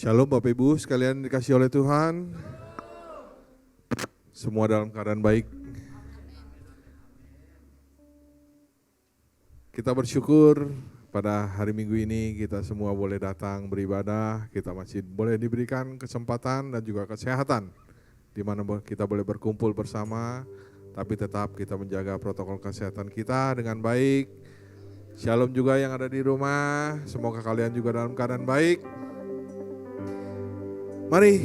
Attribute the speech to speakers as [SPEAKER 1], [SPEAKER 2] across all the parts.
[SPEAKER 1] Shalom Bapak Ibu sekalian dikasih oleh Tuhan. Semua dalam keadaan baik. Kita bersyukur pada hari Minggu ini kita semua boleh datang beribadah. Kita masih boleh diberikan kesempatan dan juga kesehatan di mana kita boleh berkumpul bersama, tapi tetap kita menjaga protokol kesehatan kita dengan baik. Shalom juga yang ada di rumah, semoga kalian juga dalam keadaan baik. Mari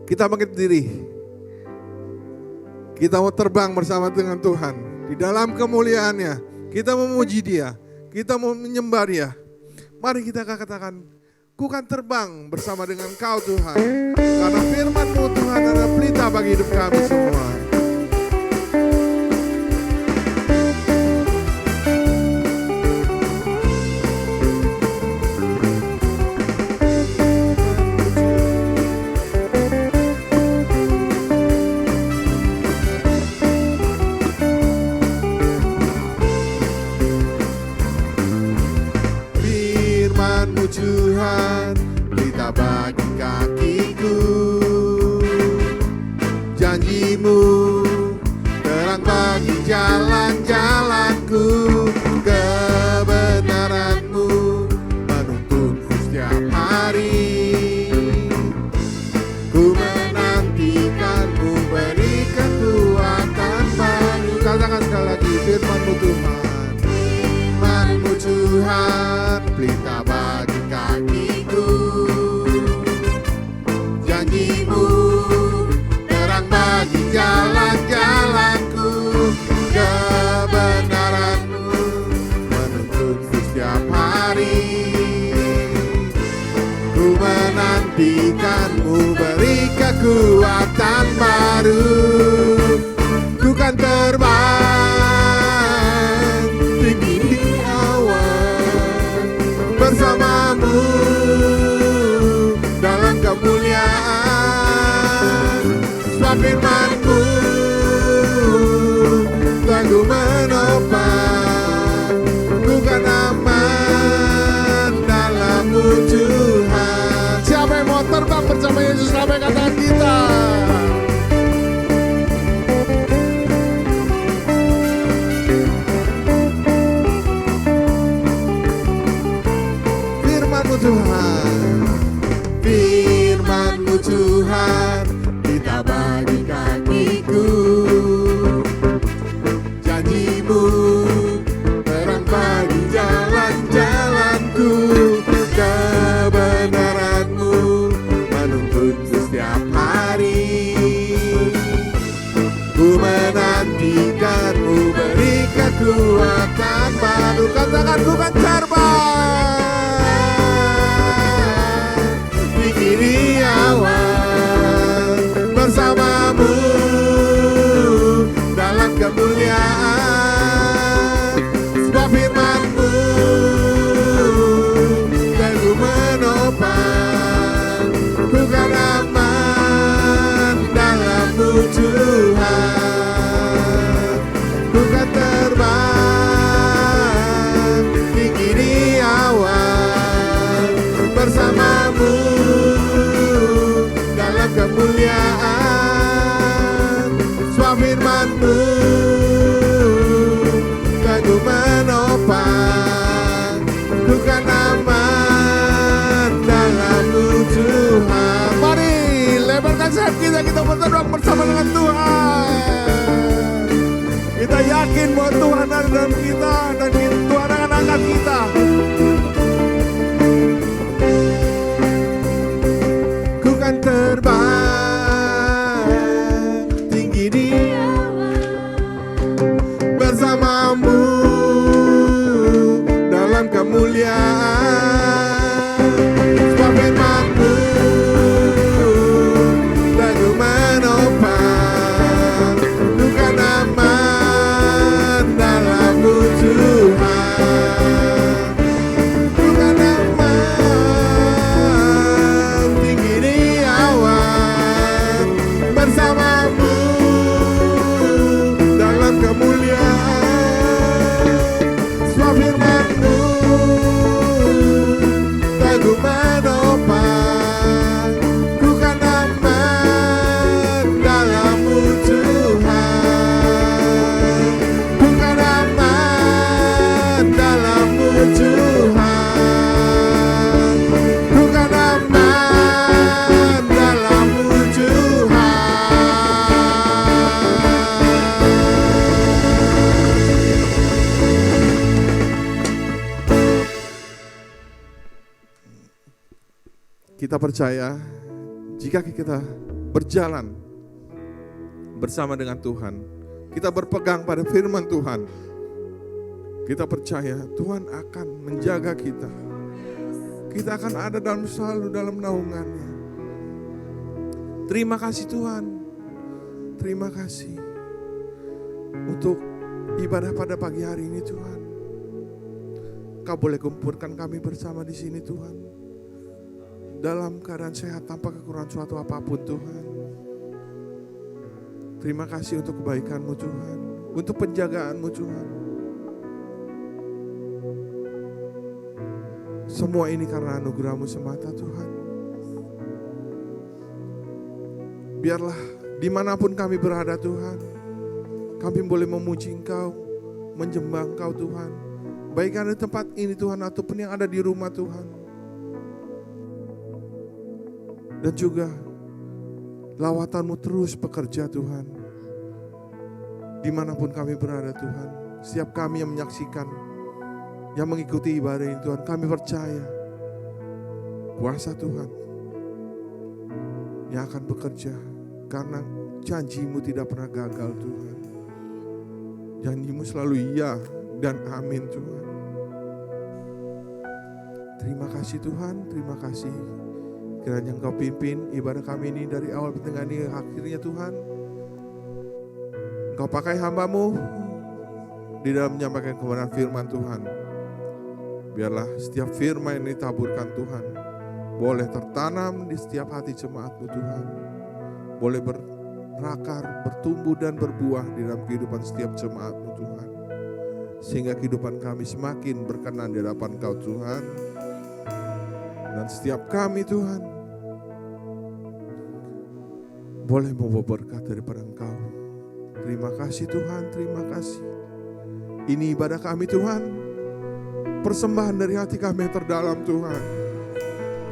[SPEAKER 1] kita bangkit diri. Kita mau terbang bersama dengan Tuhan. Di dalam kemuliaannya, kita memuji Dia. Kita mau menyembah Dia. Mari kita katakan, ku kan terbang bersama dengan Kau Tuhan. Karena firman-Mu Tuhan adalah pelita bagi hidup kami semua. Tuhan, pelita bagi kakiku, janji-Mu terang bagi jalan-jalanku, kebenaran-Mu menuntunku setiap hari. Ku menantikan-Mu, beri kekuatan baru. Katakan sekali lagi, firman-Mu Tuhan, firman-Mu Tuhan, pelita bagi kakiku, janji-Mu terang bagi jalan-jalanku, kebenaran-Mu menuntunku setiap hari. Ku menantikan-Mu, beri kekuatan baru. Ku kan terbang tinggi di awan bersama-Mu dalam kemuliaan. Sebab firman-Mu Tuhanku menopang, ku kan aman dalam-Mu Tuhan. Siapa yang mau terbang bersama Yesus? Sampai katakan kita. Tuhan, firman-Mu Tuhan, pelita bagi kakiku, janji-Mu terang bagi jalan-jalanku, kebenaran-Mu menuntunku setiap hari. Ku menantikan-Mu, beri kekuatan baru. Katakan, ku kan terbang di awan bersama-Mu dalam kemuliaan. Sebab firman-Mu Tuhanku menopang, ku kan aman dalam-Mu Tuhan. Ku kan terbang tinggi di awan bersama-Mu dalam kemuliaan. Sebab firman-Mu Tuhanku menopang, ku kan aman dalam-Mu Tuhan. Mari lebarkan sayap kita berterbang bersama dengan Tuhan. Kita yakin bahwa Tuhan ada dalam kita dan Tuhan akan angkat kita. Ku kan terbang tinggi di awan bersama-Mu dalam kemuliaan. Sebab firman-Mu Tuhanku menopang, ku kan aman dalam-Mu Tuhan. Kita percaya jika kita berjalan bersama dengan Tuhan, kita berpegang pada firman Tuhan, kita percaya Tuhan akan menjaga kita. Kita akan ada selalu dalam naungannya. Terima kasih Tuhan. Terima kasih untuk ibadah pada pagi hari ini Tuhan. Kau boleh kumpulkan kami bersama di sini Tuhan, dalam keadaan sehat tanpa kekurangan suatu apapun Tuhan. Terima kasih untuk kebaikan-Mu Tuhan, untuk penjagaan-Mu Tuhan. Semua ini karena anugerah-Mu semata Tuhan. Biarlah dimanapun kami berada Tuhan, kami boleh memuji Engkau, menyembah Engkau Tuhan. Baik ada di tempat ini Tuhan, ataupun yang ada di rumah Tuhan. Dan juga lawatan-Mu terus bekerja Tuhan, dimanapun kami berada Tuhan. Setiap kami yang menyaksikan, yang mengikuti ibadah ini Tuhan, kami percaya kuasa Tuhan yang akan bekerja, karena janji-Mu tidak pernah gagal Tuhan. Janji-Mu selalu iya dan amin Tuhan. Terima kasih Tuhan, terima kasih. Kiranya Engkau pimpin ibadah kami ini dari awal pertengahan hingga akhirnya Tuhan. Engkau pakai hamba-Mu di dalam menyampaikan kebenaran firman Tuhan. Biarlah setiap firman yang ditaburkan Tuhan boleh tertanam di setiap hati jemaat-Mu Tuhan. Boleh berakar, bertumbuh dan berbuah di dalam kehidupan setiap jemaat-Mu Tuhan. Sehingga kehidupan kami semakin berkenan di hadapan Kau Tuhan. Dan setiap kami Tuhan boleh membawa berkat daripada Engkau. Terima kasih Tuhan, terima kasih. Ini ibadah kami Tuhan, persembahan dari hati kami yang terdalam Tuhan.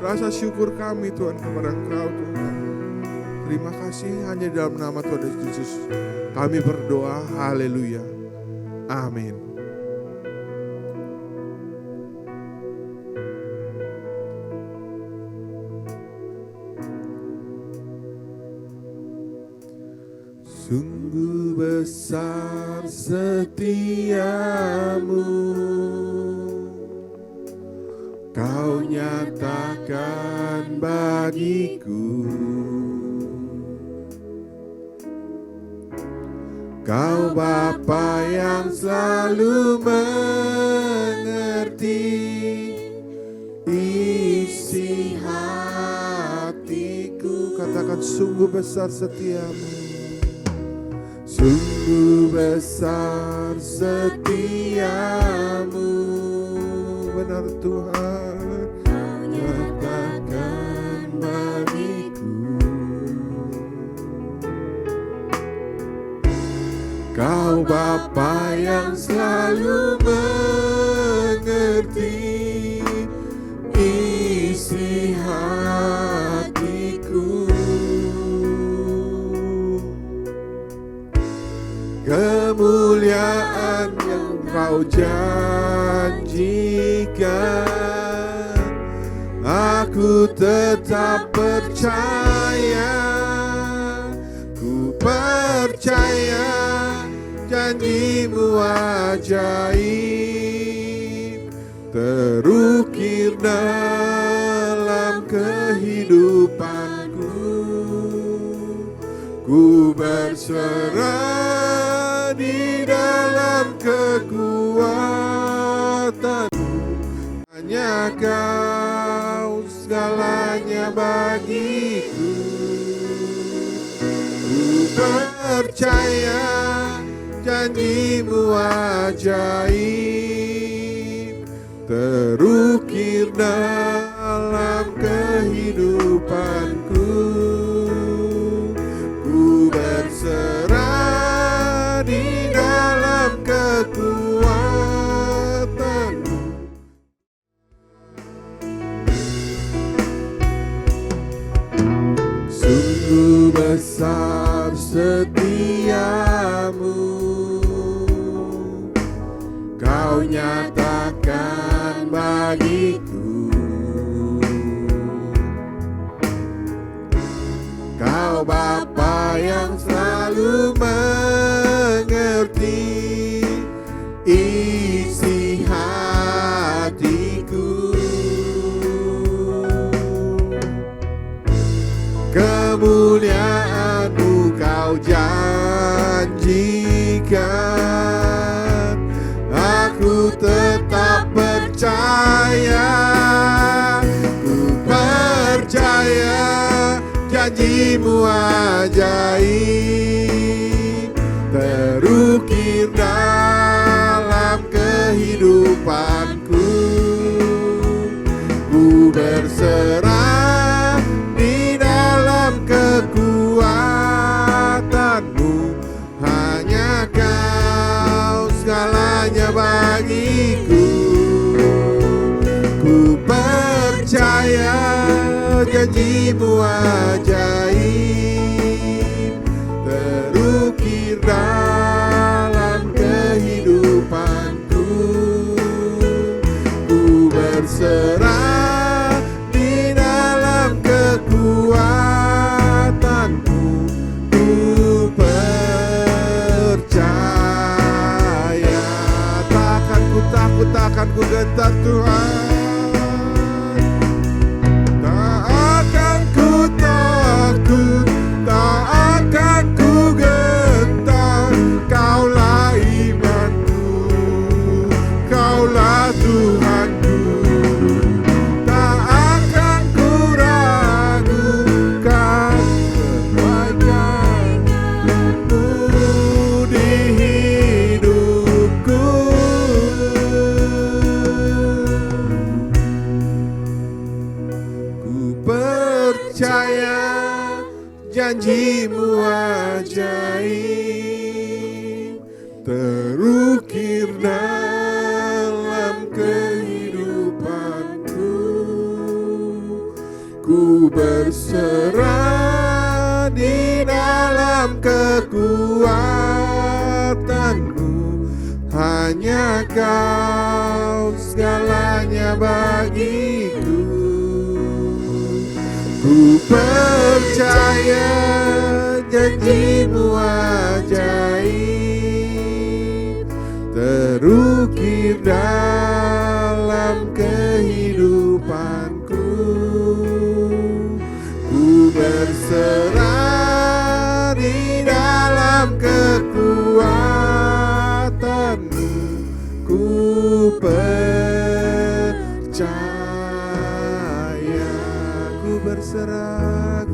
[SPEAKER 1] Rasa syukur kami Tuhan kepada Engkau Tuhan. Terima kasih, hanya dalam nama Tuhan Yesus kami berdoa, haleluya, amin. Sungguh besar setiamu, Kau nyatakan bagiku. Kau Bapa yang selalu mengerti isi hatiku. Katakan sungguh besar setiamu. Sungguh besar setiamu, benar Tuhan, Kau nyatakan bagiku. Kau Bapa yang selalu mengerti isi hatiku. Kemuliaan yang Kau janjikan, aku tetap percaya. Ku percaya janji-Mu ajaib, terukir dalam kehidupanku. Ku berserah di dalam kekuatan-Mu, hanya Kau segalanya bagiku. Ku percaya janji-Mu ajaib, terukir dalam kehidupanku. Ku berserah di dalam kekuatan-Mu. Sungguh besar setiamu, Kau nyatakan bagiku. Bapa yang selalu mengerti isi hatiku. Kemuliaan-Mu Kau janjikan, aku tetap percaya. Ku percaya janji-Mu ajaib terukir dalam kehidupanku. Ku berserah di dalam kekuatan-Mu, hanya Kau segalanya bagiku. Ku percaya janji-Mu ajaib terukir dalam kehidupanku. Ku berserah di dalam kekuatan-Mu. Ku percaya, takkan ku takut, takkan ku gentar Tuhan. Janji-Mu ajaib terukir dalam kehidupanku. Ku berserah di dalam kekuatan-Mu, hanya Kau segalanya bagiku. Ku percaya janji-Mu ajaib terukir dalam kehidupanku. Ku berserah di dalam kekuatan-Mu. Ku percaya.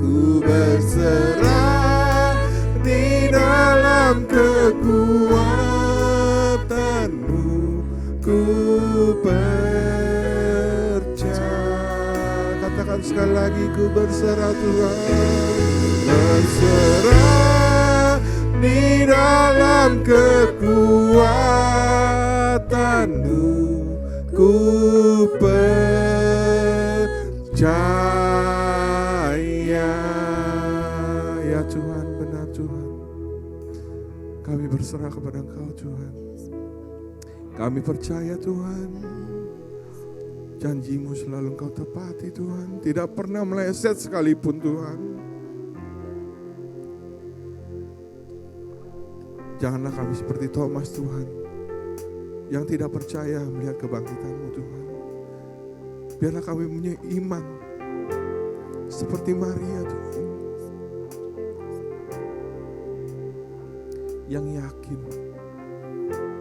[SPEAKER 1] Ku berserah di dalam kekuatan-Mu. Ku percaya. Katakan sekali lagi, ku berserah Tuhan. Berserah di dalam kekuatan-Mu. Ku percaya. Ya Tuhan, benar Tuhan, kami berserah kepada Engkau Tuhan. Kami percaya Tuhan, janji-Mu selalu Engkau tepati Tuhan, tidak pernah meleset sekalipun Tuhan. Janganlah kami seperti Thomas Tuhan, yang tidak percaya melihat kebangkitan-Mu Tuhan. Biarlah kami punya iman seperti Maria Tuhan, yang yakin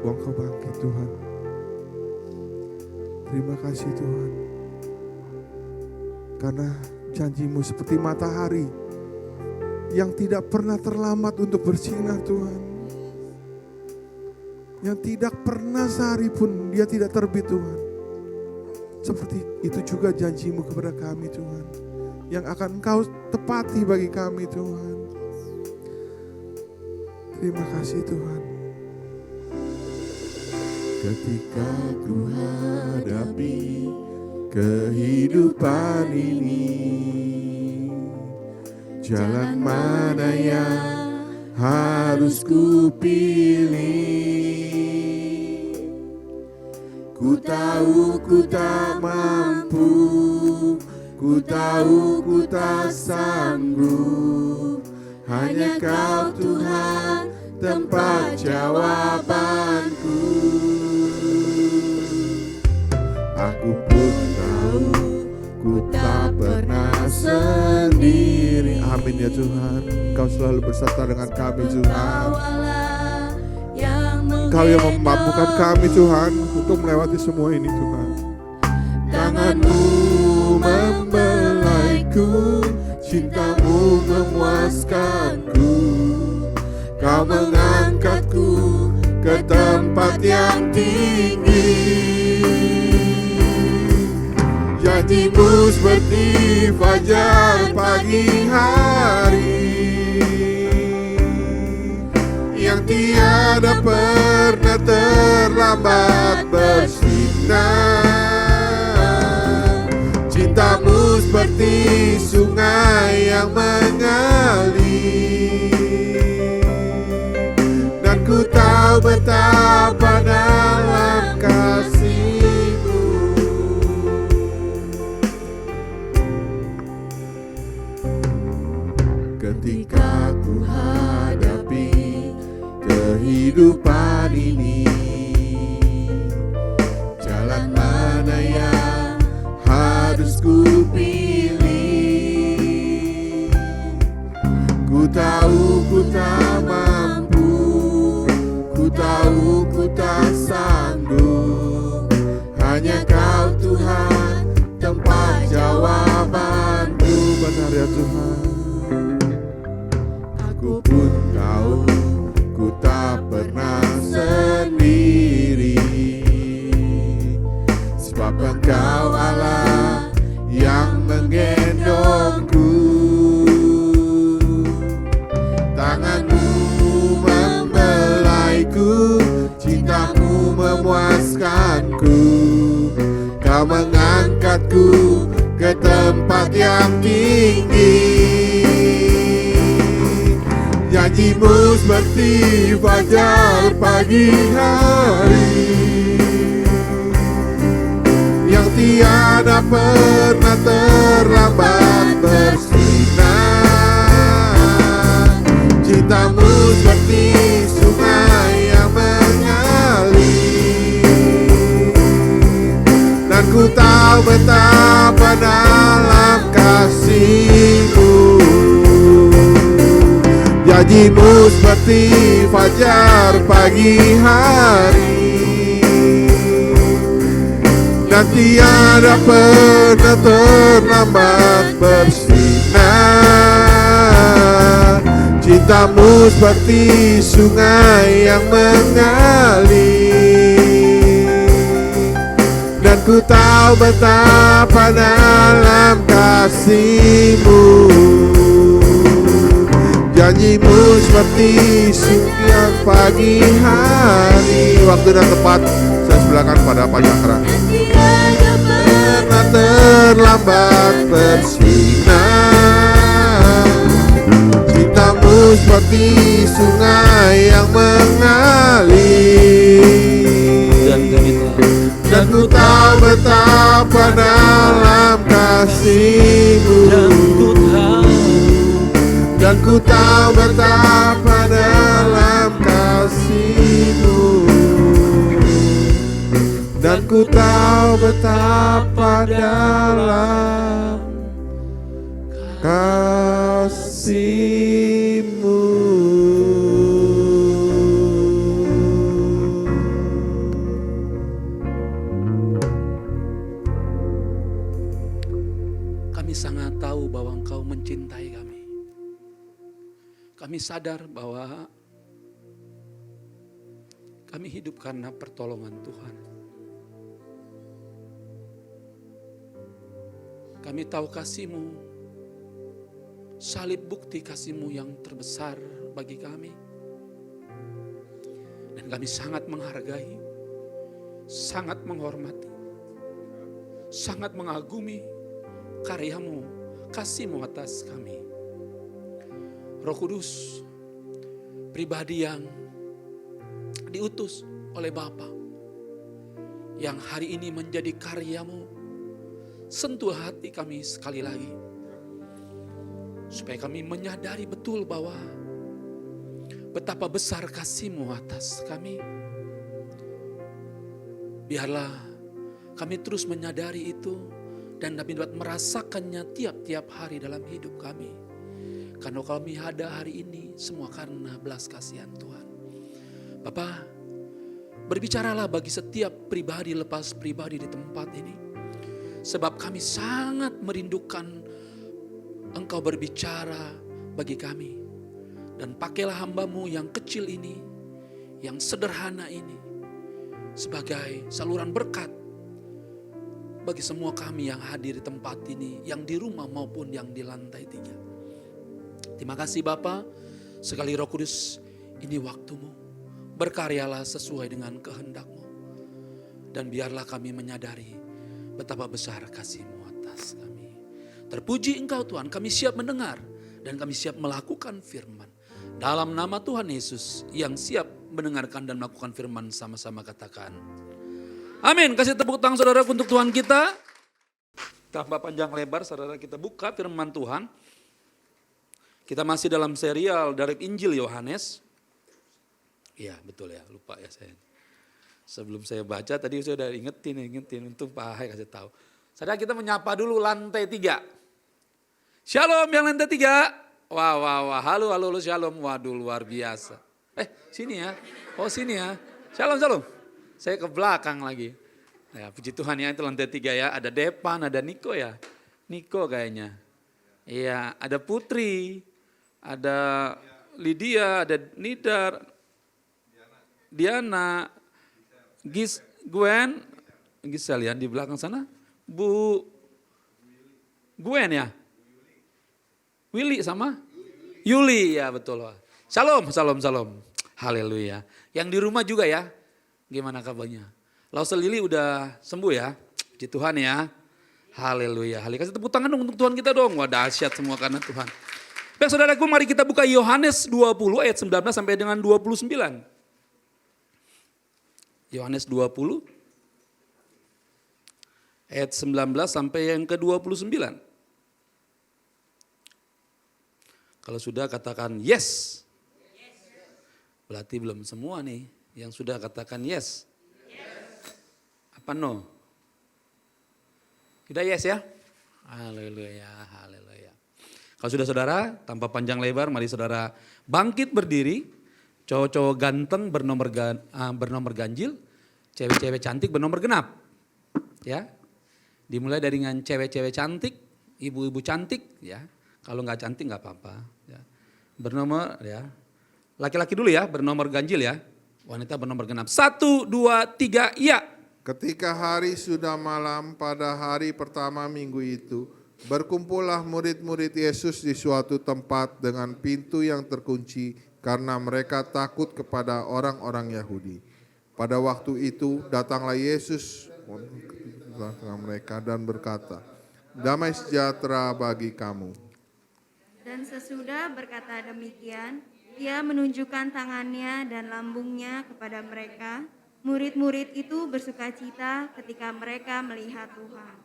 [SPEAKER 1] bahwa Engkau bangkit Tuhan. Terima kasih Tuhan, karena janji-Mu seperti matahari yang tidak pernah terlambat untuk bersinar Tuhan, yang tidak pernah sehari pun dia tidak terbit Tuhan. Seperti itu juga janji-Mu kepada kami Tuhan, yang akan Engkau tepati bagi kami Tuhan. Terima kasih Tuhan. Ketika ku hadapi kehidupan ini, jalan mana yang harus ku pilih? Ku tahu ku tak mampu, ku tahu ku tak sanggup, hanya Kau Tuhan tempat jawabanku. Aku pun tahu ku tak pernah sendiri. Amin ya Tuhan, Kau selalu bersama dengan kami Tuhan. Kau yang memampukan kami Tuhan untuk melewati semua ini Tuhan. Tangan-Mu membelaiku, cinta-Mu memuaskanku. Kau mengangkatku ke tempat yang tinggi. Janji-Mu seperti fajar pagi hari, yang tiada pernah terlambat bersinar. Cinta-Mu seperti sungai yang mengalir, dan ku tahu betapa dalam kasih-Mu. Ketika ku hadapi kehidupan ini, jalan mana yang harus ku pilih? Ku tahu ku tak mampu, ku tahu ku tak sanggup. Hanya Kau Tuhan tempat jawabanku. Benar ya Tuhan. Aku pun tahu ku tak pernah sendiri, sebab Engkau Allah yang menggendongku. Tangan-Mu membelaiku, cinta-Mu memuaskanku. Kau mengangkatku ke tempat yang tinggi. Janji-Mu seperti fajar pagi hari, yang tiada pernah terlambat bersinar. Cinta-Mu seperti sungai yang mengalir, dan ku tahu betapa dalam kasih-Mu. Janji-Mu seperti fajar pagi hari, dan tiada pernah terlambat bersinar. Cinta-Mu seperti sungai yang mengalir, dan ku tahu betapa dalam kasih-Mu. Janji-Mu seperti siang pagi hari. Waktu dan tempat saya sebelahkan pada Pancakra. Tiada pernah terlambat bersinar. Cinta-Mu seperti sungai yang mengalir, dan ku tahu betapa dalam kasih-Mu. Dan ku tahu betapa dalam kasih-Mu. Dan ku tahu betapa dalam kasih-Mu.
[SPEAKER 2] Kami sangat tahu bahwa Engkau mencintai kami. Kami sadar bahwa kami hidup karena pertolongan Tuhan. Kami tahu kasih-Mu, salib bukti kasih-Mu yang terbesar bagi kami. Dan kami sangat menghargai, sangat menghormati, sangat mengagumi karya-Mu, kasih-Mu atas kami. Roh Kudus, pribadi yang diutus oleh Bapa, yang hari ini menjadi karya-Mu, sentuh hati kami sekali lagi. Supaya kami menyadari betul bahwa betapa besar kasih-Mu atas kami. Biarlah kami terus menyadari itu dan kami dapat merasakannya tiap-tiap hari dalam hidup kami. Karena kami ada hari ini semua karena belas kasihan Tuhan. Bapa, berbicaralah bagi setiap pribadi lepas pribadi di tempat ini. Sebab kami sangat merindukan Engkau berbicara bagi kami. Dan pakailah hamba-Mu yang kecil ini, yang sederhana ini, sebagai saluran berkat bagi semua kami yang hadir di tempat ini, yang di rumah maupun yang di lantai 3. Terima kasih Bapa, sekali Roh Kudus, ini waktu-Mu. Berkaryalah sesuai dengan kehendak-Mu. Dan biarlah kami menyadari betapa besar kasih-Mu atas kami. Terpuji Engkau Tuhan, kami siap mendengar dan kami siap melakukan firman. Dalam nama Tuhan Yesus yang siap mendengarkan dan melakukan firman, sama-sama katakan amin. Kasih tepuk tangan saudara untuk Tuhan kita. Tanpa panjang lebar saudara, kita buka firman Tuhan. Kita masih dalam serial dari Injil Yohanes. Iya betul ya, lupa ya saya. Sebelum saya baca tadi saya udah ingetin untuk Pak Hai kasih tahu. Saudara, kita menyapa dulu lantai 3. Shalom yang lantai 3. Wah, halo shalom, waduh luar biasa. Sini ya, sini ya, shalom. Saya ke belakang lagi. Ya, puji Tuhan ya, itu lantai 3 ya, ada Depan, ada Niko ya. Niko kayaknya. Iya, ada Putri, ada Lydia, ada Nidar, Diana, Gwen, Gisel ya di belakang sana. Bu Gwen ya. Willy sama Yuli ya betul. Shalom. Haleluya. Yang di rumah juga ya. Gimana kabarnya? Lause Lili udah sembuh ya. Puji Tuhan ya. Haleluya. Kasih tepuk tangan dong untuk Tuhan kita dong. Wah dahsyat semua karena Tuhan. Baik saudaraku, mari kita buka Yohanes 20 ayat 19 sampai dengan 29. Yohanes 20 ayat 19 sampai yang ke-29. Kalau sudah katakan yes. Berarti belum semua nih yang sudah katakan yes. Apa no? Sudah yes ya? Haleluya. Kalau sudah saudara, tanpa panjang lebar, mari saudara bangkit berdiri. Cowok-cowok ganteng bernomor ganjil, cewek-cewek cantik bernomor genap. Ya. Dimulai dari dengan cewek-cewek cantik, ibu-ibu cantik ya. Kalau nggak cantik nggak apa-apa. Ya. Bernomor ya. Laki-laki dulu ya, bernomor ganjil ya. Wanita bernomor genap. 1, 2, 3, iya.
[SPEAKER 1] Ketika hari sudah malam pada hari pertama minggu itu, berkumpullah murid-murid Yesus di suatu tempat dengan pintu yang terkunci karena mereka takut kepada orang-orang Yahudi. Pada waktu itu datanglah Yesus ke mereka dan berkata, "Damai sejahtera bagi kamu."
[SPEAKER 3] Dan sesudah berkata demikian, ia menunjukkan tangannya dan lambungnya kepada mereka. Murid-murid itu bersukacita ketika mereka melihat Tuhan.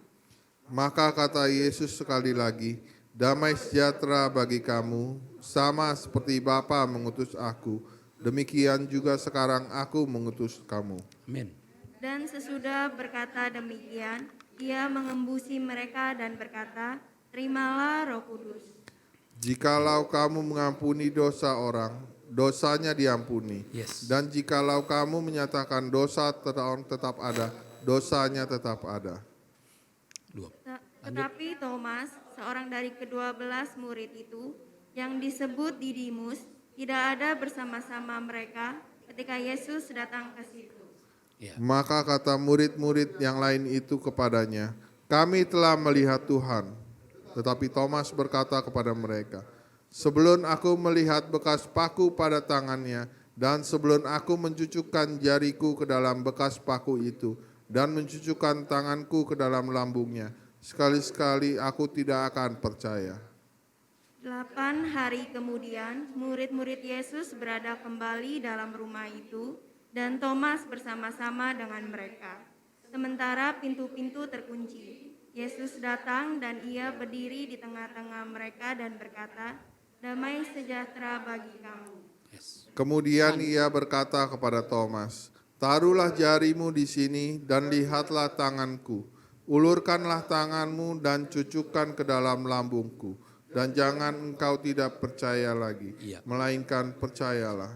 [SPEAKER 1] Maka kata Yesus sekali lagi, "Damai sejahtera bagi kamu, sama seperti Bapa mengutus aku, demikian juga sekarang aku mengutus kamu."
[SPEAKER 2] Amin.
[SPEAKER 3] Dan sesudah berkata demikian, ia mengembusi mereka dan berkata, "Terimalah Roh Kudus.
[SPEAKER 1] Jikalau kamu mengampuni dosa orang, dosanya diampuni.
[SPEAKER 2] Yes.
[SPEAKER 1] Dan jikalau kamu menyatakan dosa tetap ada, dosanya tetap ada.
[SPEAKER 3] Tetapi Thomas, seorang dari ke-12 murid itu, yang disebut Didimus, tidak ada bersama-sama mereka ketika Yesus datang ke situ.
[SPEAKER 2] Ya.
[SPEAKER 1] Maka kata murid-murid yang lain itu kepadanya, "Kami telah melihat Tuhan." Tetapi Thomas berkata kepada mereka, "Sebelum aku melihat bekas paku pada tangannya, dan sebelum aku mencucukkan jariku ke dalam bekas paku itu, dan mencucukkan tanganku ke dalam lambungnya, sekali-sekali aku tidak akan percaya."
[SPEAKER 3] 8 hari kemudian, murid-murid Yesus berada kembali dalam rumah itu, dan Thomas bersama-sama dengan mereka. Sementara pintu-pintu terkunci. Yesus datang dan ia berdiri di tengah-tengah mereka dan berkata, "Damai sejahtera bagi kamu."
[SPEAKER 2] Yes.
[SPEAKER 1] Kemudian ia berkata kepada Thomas, "Taruhlah jarimu di sini dan lihatlah tanganku. Ulurkanlah tanganmu dan cucukkan ke dalam lambungku. Dan jangan engkau tidak percaya lagi,
[SPEAKER 2] Iya.
[SPEAKER 1] melainkan percayalah."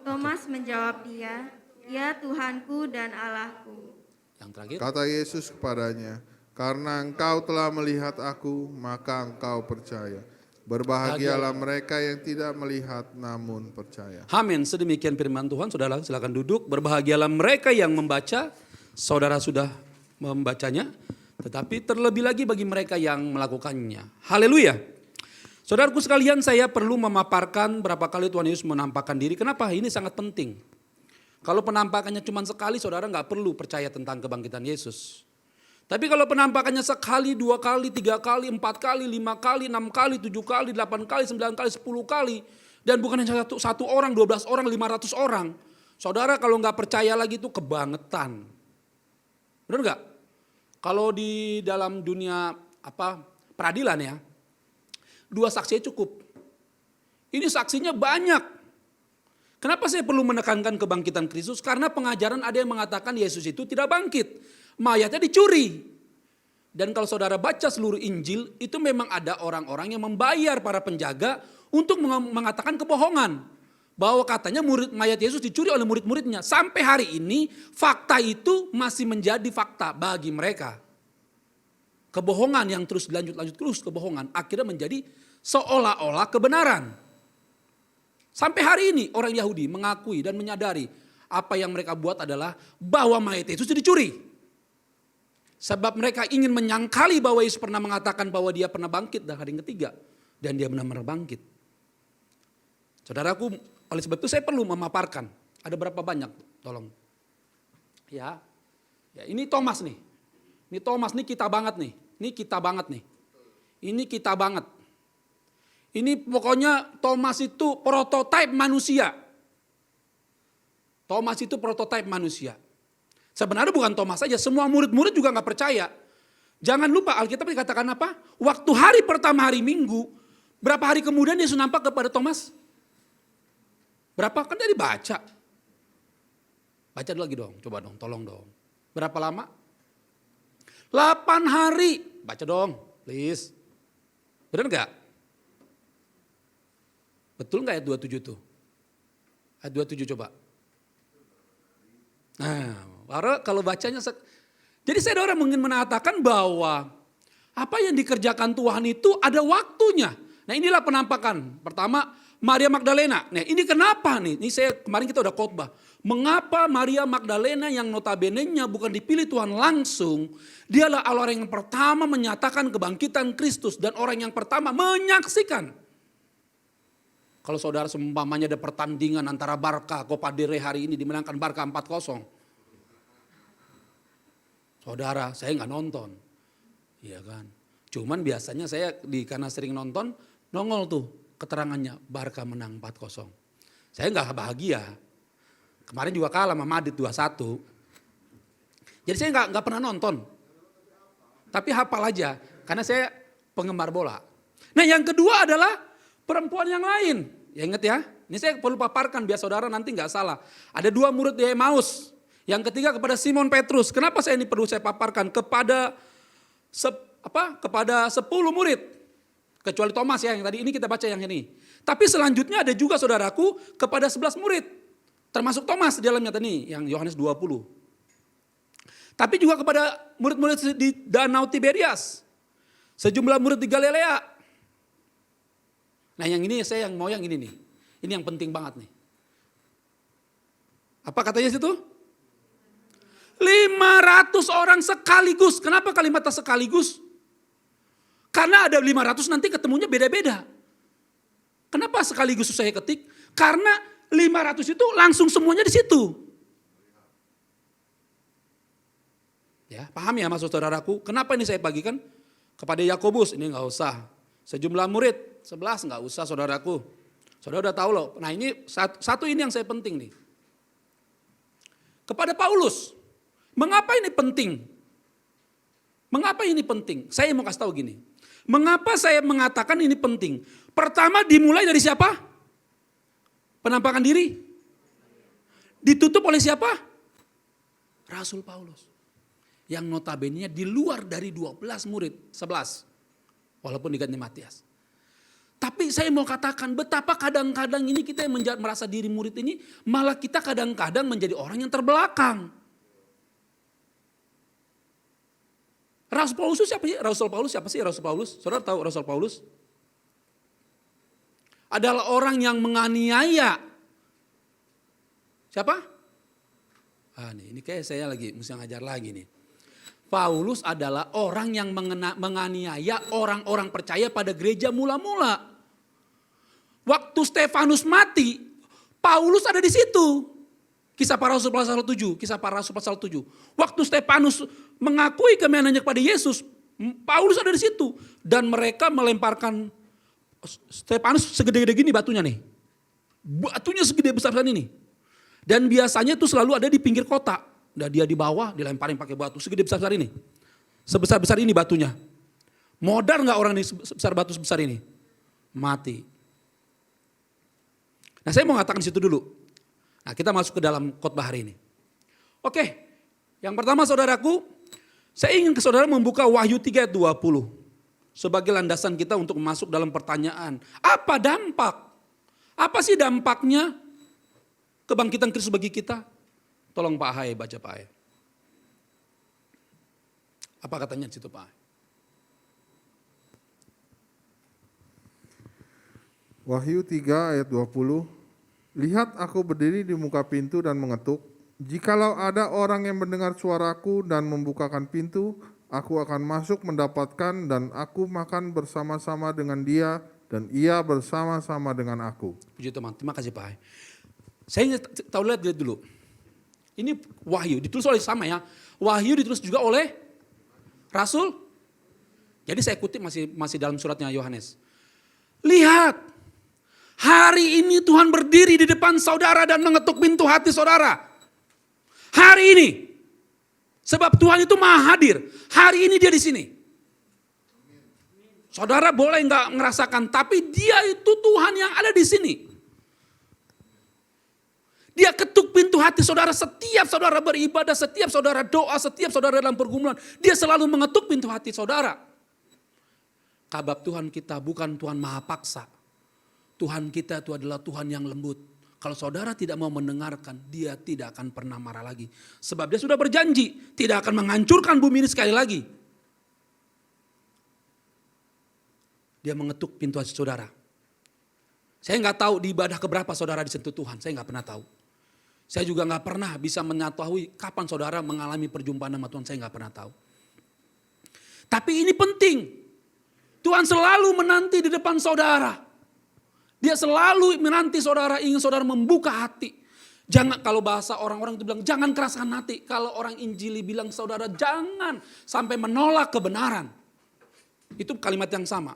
[SPEAKER 3] Thomas menjawab dia, "Ya Tuhanku dan Allahku."
[SPEAKER 2] Yang terakhir.
[SPEAKER 1] Kata Yesus kepadanya, "Karena engkau telah melihat aku, maka engkau percaya. Berbahagialah mereka yang tidak melihat namun percaya."
[SPEAKER 2] Amin. Sedemikian firman Tuhan. Saudara silakan duduk. Berbahagialah mereka yang membaca. Saudara sudah membacanya. Tetapi terlebih lagi bagi mereka yang melakukannya. Haleluya. Saudaraku sekalian, saya perlu memaparkan berapa kali Tuhan Yesus menampakkan diri. Kenapa? Ini sangat penting. Kalau penampakannya cuma sekali, saudara nggak perlu percaya tentang kebangkitan Yesus. Tapi kalau penampakannya sekali, 2 kali, 3 kali, 4 kali, 5 kali, 6 kali, 7 kali, 8 kali, 9 kali, 10 kali. Dan bukan hanya satu orang, 12 orang, 500 orang. Saudara kalau nggak percaya lagi itu kebangetan. Benar nggak? Kalau di dalam dunia peradilan ya, 2 saksi cukup. Ini saksinya banyak. Kenapa saya perlu menekankan kebangkitan Kristus? Karena pengajaran ada yang mengatakan Yesus itu tidak bangkit. Mayatnya dicuri. Dan kalau saudara baca seluruh Injil, itu memang ada orang-orang yang membayar para penjaga untuk mengatakan kebohongan. Bahwa katanya mayat Yesus dicuri oleh murid-muridnya. Sampai hari ini fakta itu masih menjadi fakta bagi mereka. Kebohongan yang terus terus kebohongan akhirnya menjadi seolah-olah kebenaran. Sampai hari ini orang Yahudi mengakui dan menyadari apa yang mereka buat adalah bahwa mayat Yesus dicuri. Sebab mereka ingin menyangkali bahwa Yesus pernah mengatakan bahwa dia pernah bangkit dari hari yang ketiga. Dan dia benar-benar bangkit. Saudaraku, oleh sebab itu saya perlu memaparkan. Ada berapa banyak? Tolong. Ya ini Thomas nih. Ini Thomas nih kita banget nih. Ini kita banget nih. Ini kita banget. Ini pokoknya Thomas itu prototipe manusia. Thomas itu prototipe manusia. Sebenarnya bukan Thomas saja, semua murid-murid juga gak percaya. Jangan lupa Alkitab dikatakan apa? Waktu hari pertama hari Minggu, berapa hari kemudian Yesus nampak kepada Thomas? Berapa? Kan dia dibaca. Baca lagi dong, coba dong, tolong dong. Berapa lama? 8 hari. Baca dong, please. Benar gak? Betul gak ayat 27 tuh? Ayat 27 coba. Nah, kalau bacanya. Jadi saya ada orang ingin mengatakan bahwa apa yang dikerjakan Tuhan itu ada waktunya. Nah inilah penampakan. Pertama Maria Magdalena. Nah ini kenapa nih? Ini saya kemarin kita udah khotbah. Mengapa Maria Magdalena yang notabene-nya bukan dipilih Tuhan langsung. Dialah orang yang pertama menyatakan kebangkitan Kristus. Dan orang yang pertama menyaksikan. Kalau saudara seumpamanya ada pertandingan antara Barca, Copa del Rey hari ini dimenangkan Barca 4-0. Saudara, saya nggak nonton. Iya kan. Cuman biasanya saya karena sering nonton, nongol tuh keterangannya Barca menang 4-0. Saya nggak bahagia. Kemarin juga kalah sama Madrid 2-1. Jadi saya nggak pernah nonton. Tapi hafal aja, karena saya penggemar bola. Nah yang kedua adalah perempuan yang lain. Ya ingat ya, ini saya perlu paparkan biar saudara nanti nggak salah. Ada 2 murid di Emmaus. Yang ketiga kepada Simon Petrus. Kenapa saya ini perlu saya paparkan? Kepada 10 murid. Kecuali Thomas ya, yang tadi ini kita baca yang ini. Tapi selanjutnya ada juga saudaraku kepada 11 murid. Termasuk Thomas di dalamnya tadi, yang Yohanes 20. Tapi juga kepada murid-murid di Danau Tiberias. Sejumlah murid di Galilea. Nah yang ini saya mau yang ini nih. Ini yang penting banget nih. Apa katanya situ? 500 orang sekaligus. Kenapa kalimatnya sekaligus? Karena ada 500 nanti ketemunya beda-beda. Kenapa sekaligus saya ketik? Karena 500 itu langsung semuanya di situ. Ya, paham ya maksud saudaraku? Kenapa ini saya bagikan? Kepada Yakobus ini nggak usah. Sejumlah murid 11 nggak usah saudaraku. Saudara udah tahu loh. Nah ini satu ini yang saya penting nih. Kepada Paulus. Mengapa ini penting? Mengapa ini penting? Saya mau kasih tahu gini. Mengapa saya mengatakan ini penting? Pertama dimulai dari siapa? Penampakan diri. Ditutup oleh siapa? Rasul Paulus. Yang notabene di luar dari 12 murid, 11. Walaupun diganti Matias. Tapi saya mau katakan betapa kadang-kadang ini kita yang merasa diri murid ini, malah kita kadang-kadang menjadi orang yang terbelakang. Rasul Paulus siapa sih? Rasul Paulus? Saudara tahu Rasul Paulus? Adalah orang yang menganiaya. Siapa? Ini kayak saya lagi mesti ngajar lagi nih. Paulus adalah orang yang menganiaya orang-orang percaya pada gereja mula-mula. Waktu Stefanus mati, Paulus ada di situ. Kisah para Rasul pasal 7. Waktu Stefanus mengakui kemenangannya kepada Yesus, Paulus ada di situ. Dan mereka melemparkan Stefanus segede-gede gini batunya nih. Batunya segede besar-besar ini. Dan biasanya itu selalu ada di pinggir kota. Dan dia di bawah dilemparin pakai batu segede besar-besar ini. Sebesar-besar ini batunya. Modar gak orang ini sebesar batu sebesar ini? Mati. Nah saya mau mengatakan situ dulu. Nah kita masuk ke dalam khotbah hari ini. Oke, yang pertama saudaraku, saya ingin ke saudara membuka Wahyu 3 ayat 20. Sebagai landasan kita untuk masuk dalam pertanyaan. Apa dampak? Apa sih dampaknya kebangkitan Kristus bagi kita? Tolong Pak Hai baca Pak Hai. Apa katanya di situ Pak Hai?
[SPEAKER 1] Wahyu 3 ayat 20. Lihat aku berdiri di muka pintu dan mengetuk. Jikalau ada orang yang mendengar suaraku dan membukakan pintu, aku akan masuk mendapatkan dan aku makan bersama-sama dengan dia dan ia bersama-sama dengan aku.
[SPEAKER 2] Puji Tuhan, terima kasih Pak Hai. Saya tahu lihat dulu. Ini Wahyu, ditulis oleh sama ya. Wahyu ditulis juga oleh Rasul. Jadi saya kutip masih dalam suratnya Yohanes. Lihat, hari ini Tuhan berdiri di depan saudara dan mengetuk pintu hati saudara. Hari ini. Sebab Tuhan itu maha hadir. Hari ini dia di sini. Saudara boleh nggak ngerasakan, tapi dia itu Tuhan yang ada di sini. Dia ketuk pintu hati saudara setiap saudara beribadah, setiap saudara doa, setiap saudara dalam pergumulan. Dia selalu mengetuk pintu hati saudara. Kabab Tuhan kita bukan Tuhan maha paksa. Tuhan kita itu adalah Tuhan yang lembut. Kalau saudara tidak mau mendengarkan, dia tidak akan pernah marah lagi. Sebab dia sudah berjanji, tidak akan menghancurkan bumi ini sekali lagi. Dia mengetuk pintu hati saudara. Saya nggak tahu di ibadah keberapa saudara disentuh Tuhan, saya nggak pernah tahu. Saya juga nggak pernah bisa mengetahui kapan saudara mengalami perjumpaan sama Tuhan, saya nggak pernah tahu. Tapi ini penting. Tuhan selalu menanti di depan saudara. Dia selalu menanti saudara, ingin saudara membuka hati. Jangan, kalau bahasa orang-orang itu bilang, jangan keraskan hati. Kalau orang Injili bilang saudara jangan sampai menolak kebenaran. Itu kalimat yang sama.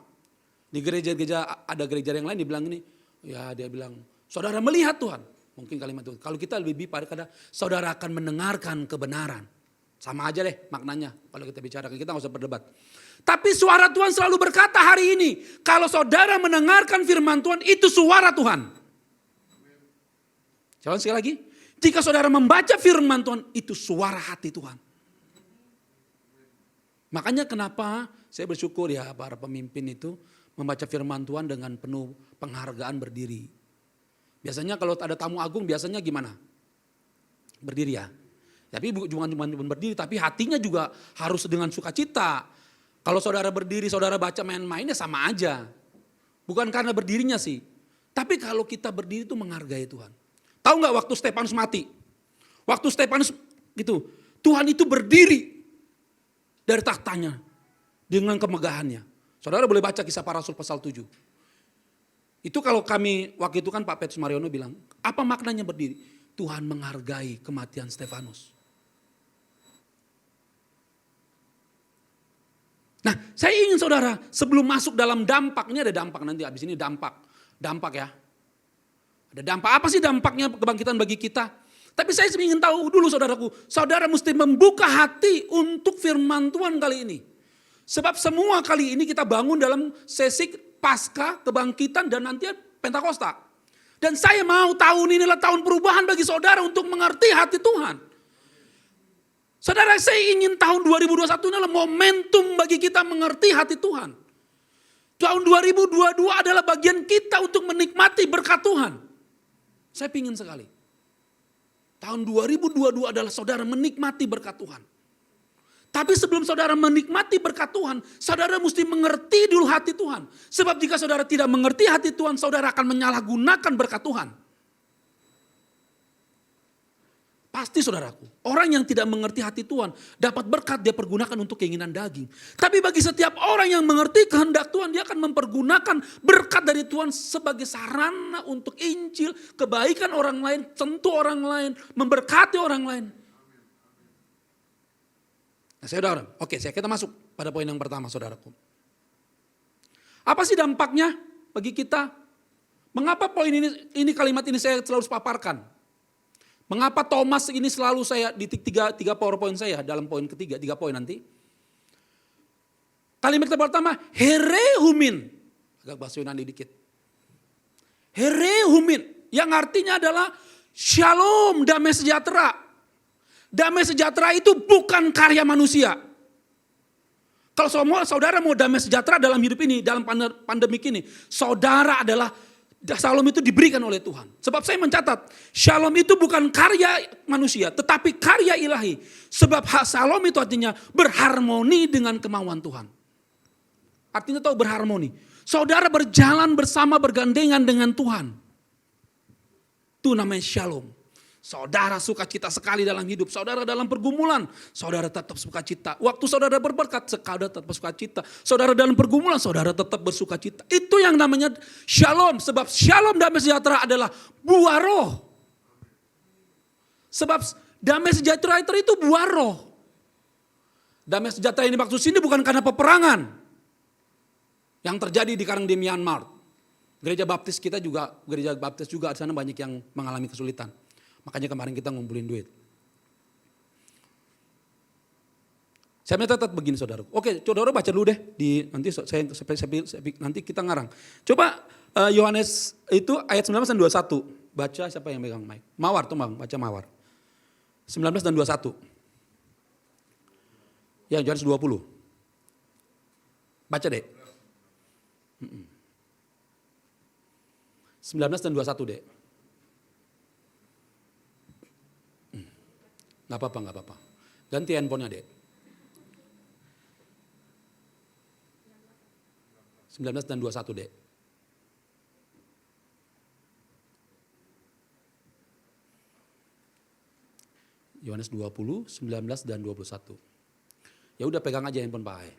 [SPEAKER 2] Di gereja-gereja, ada gereja yang lain dibilang ini, ya dia bilang, saudara melihat Tuhan. Mungkin kalimat itu. Kalau kita lebih pada saudara akan mendengarkan kebenaran. Sama aja deh maknanya kalau kita bicarakan, kita nggak usah berdebat. Tapi suara Tuhan selalu berkata hari ini, kalau saudara mendengarkan firman Tuhan, itu suara Tuhan. Coba sekali lagi, jika saudara membaca firman Tuhan, itu suara hati Tuhan. Makanya kenapa saya bersyukur ya para pemimpin itu membaca firman Tuhan dengan penuh penghargaan berdiri. Biasanya kalau ada tamu agung biasanya gimana? Berdiri ya. Tapi bukan cuma berdiri, tapi hatinya juga harus dengan sukacita. Kalau saudara berdiri, saudara baca main-mainnya sama aja. Bukan karena berdirinya sih. Tapi kalau kita berdiri itu menghargai Tuhan. Tahu nggak waktu Stefanus mati? Waktu Stefanus gitu, Tuhan itu berdiri dari tahtanya dengan kemegahannya. Saudara boleh baca Kisah Para Rasul pasal 7. Itu kalau kami, waktu itu kan Pak Petrus Mariono bilang, apa maknanya berdiri? Tuhan menghargai kematian Stefanus. Nah, saya ingin saudara sebelum masuk dalam dampak, ini ada dampak nanti habis ini dampak ya. Ada dampak, apa sih dampaknya kebangkitan bagi kita? Tapi saya ingin tahu dulu saudaraku, saudara mesti membuka hati untuk firman Tuhan kali ini. Sebab semua kali ini kita bangun dalam sesi pasca, kebangkitan, dan nanti Pentakosta. Dan saya mau tahun ini adalah tahun perubahan bagi saudara untuk mengerti hati Tuhan. Saudara, saya ingin tahun 2021 ini adalah momentum bagi kita mengerti hati Tuhan. Tahun 2022 adalah bagian kita untuk menikmati berkat Tuhan. Saya ingin sekali. Tahun 2022 adalah saudara menikmati berkat Tuhan. Tapi sebelum saudara menikmati berkat Tuhan, saudara mesti mengerti dulu hati Tuhan. Sebab jika saudara tidak mengerti hati Tuhan, saudara akan menyalahgunakan berkat Tuhan. Pasti saudaraku, orang yang tidak mengerti hati Tuhan dapat berkat dia pergunakan untuk keinginan daging. Tapi bagi setiap orang yang mengerti kehendak Tuhan, dia akan mempergunakan berkat dari Tuhan sebagai sarana untuk Injil, kebaikan orang lain, sentuh orang lain, memberkati orang lain. Nah, saudara, oke, kita masuk pada poin yang pertama, saudaraku. Apa sih dampaknya bagi kita? Mengapa poin ini kalimat ini saya selalu paparkan? Mengapa Thomas ini selalu saya di tiga PowerPoint saya dalam poin ketiga, 3 poin nanti. Kalimat pertama, herehumin. Agak bahasa Yunani dikit. Herehumin, yang artinya adalah shalom, damai sejahtera. Damai sejahtera itu bukan karya manusia. Kalau saudara mau damai sejahtera dalam hidup ini, dalam pandemik ini, saudara adalah shalom itu diberikan oleh Tuhan. Sebab saya mencatat, shalom itu bukan karya manusia, tetapi karya ilahi. Sebab shalom itu artinya berharmoni dengan kemauan Tuhan. Artinya tahu berharmoni. Saudara berjalan bersama bergandengan dengan Tuhan. Itu namanya shalom. Saudara sukacita sekali dalam hidup, saudara dalam pergumulan, saudara tetap sukacita. Waktu saudara berberkat, saudara tetap sukacita. Saudara dalam pergumulan, saudara tetap bersukacita. Itu yang namanya shalom, sebab shalom damai sejahtera adalah buah roh. Sebab damai sejahtera itu buah roh. Damai sejahtera ini maksud sini bukan karena peperangan yang terjadi di Myanmar. Gereja Baptis kita juga, gereja Baptis juga di sana banyak yang mengalami kesulitan. Makanya kemarin kita ngumpulin duit. Saya mencatat begini saudara. Oke, saudara baca dulu deh. Nanti kita ngarang. Coba Yohanes itu ayat 19 dan 21. Baca siapa yang megang mic? Mawar tuh bang, baca Mawar. 19 dan 21. Ya, Yohanes 20. Baca deh. 19 dan 21 deh. Gak apa-apa. Ganti handphonenya dek. 19 dan 21 dek. Yohanes 20, 19 dan 21. Ya udah pegang aja handphone Pak Ai.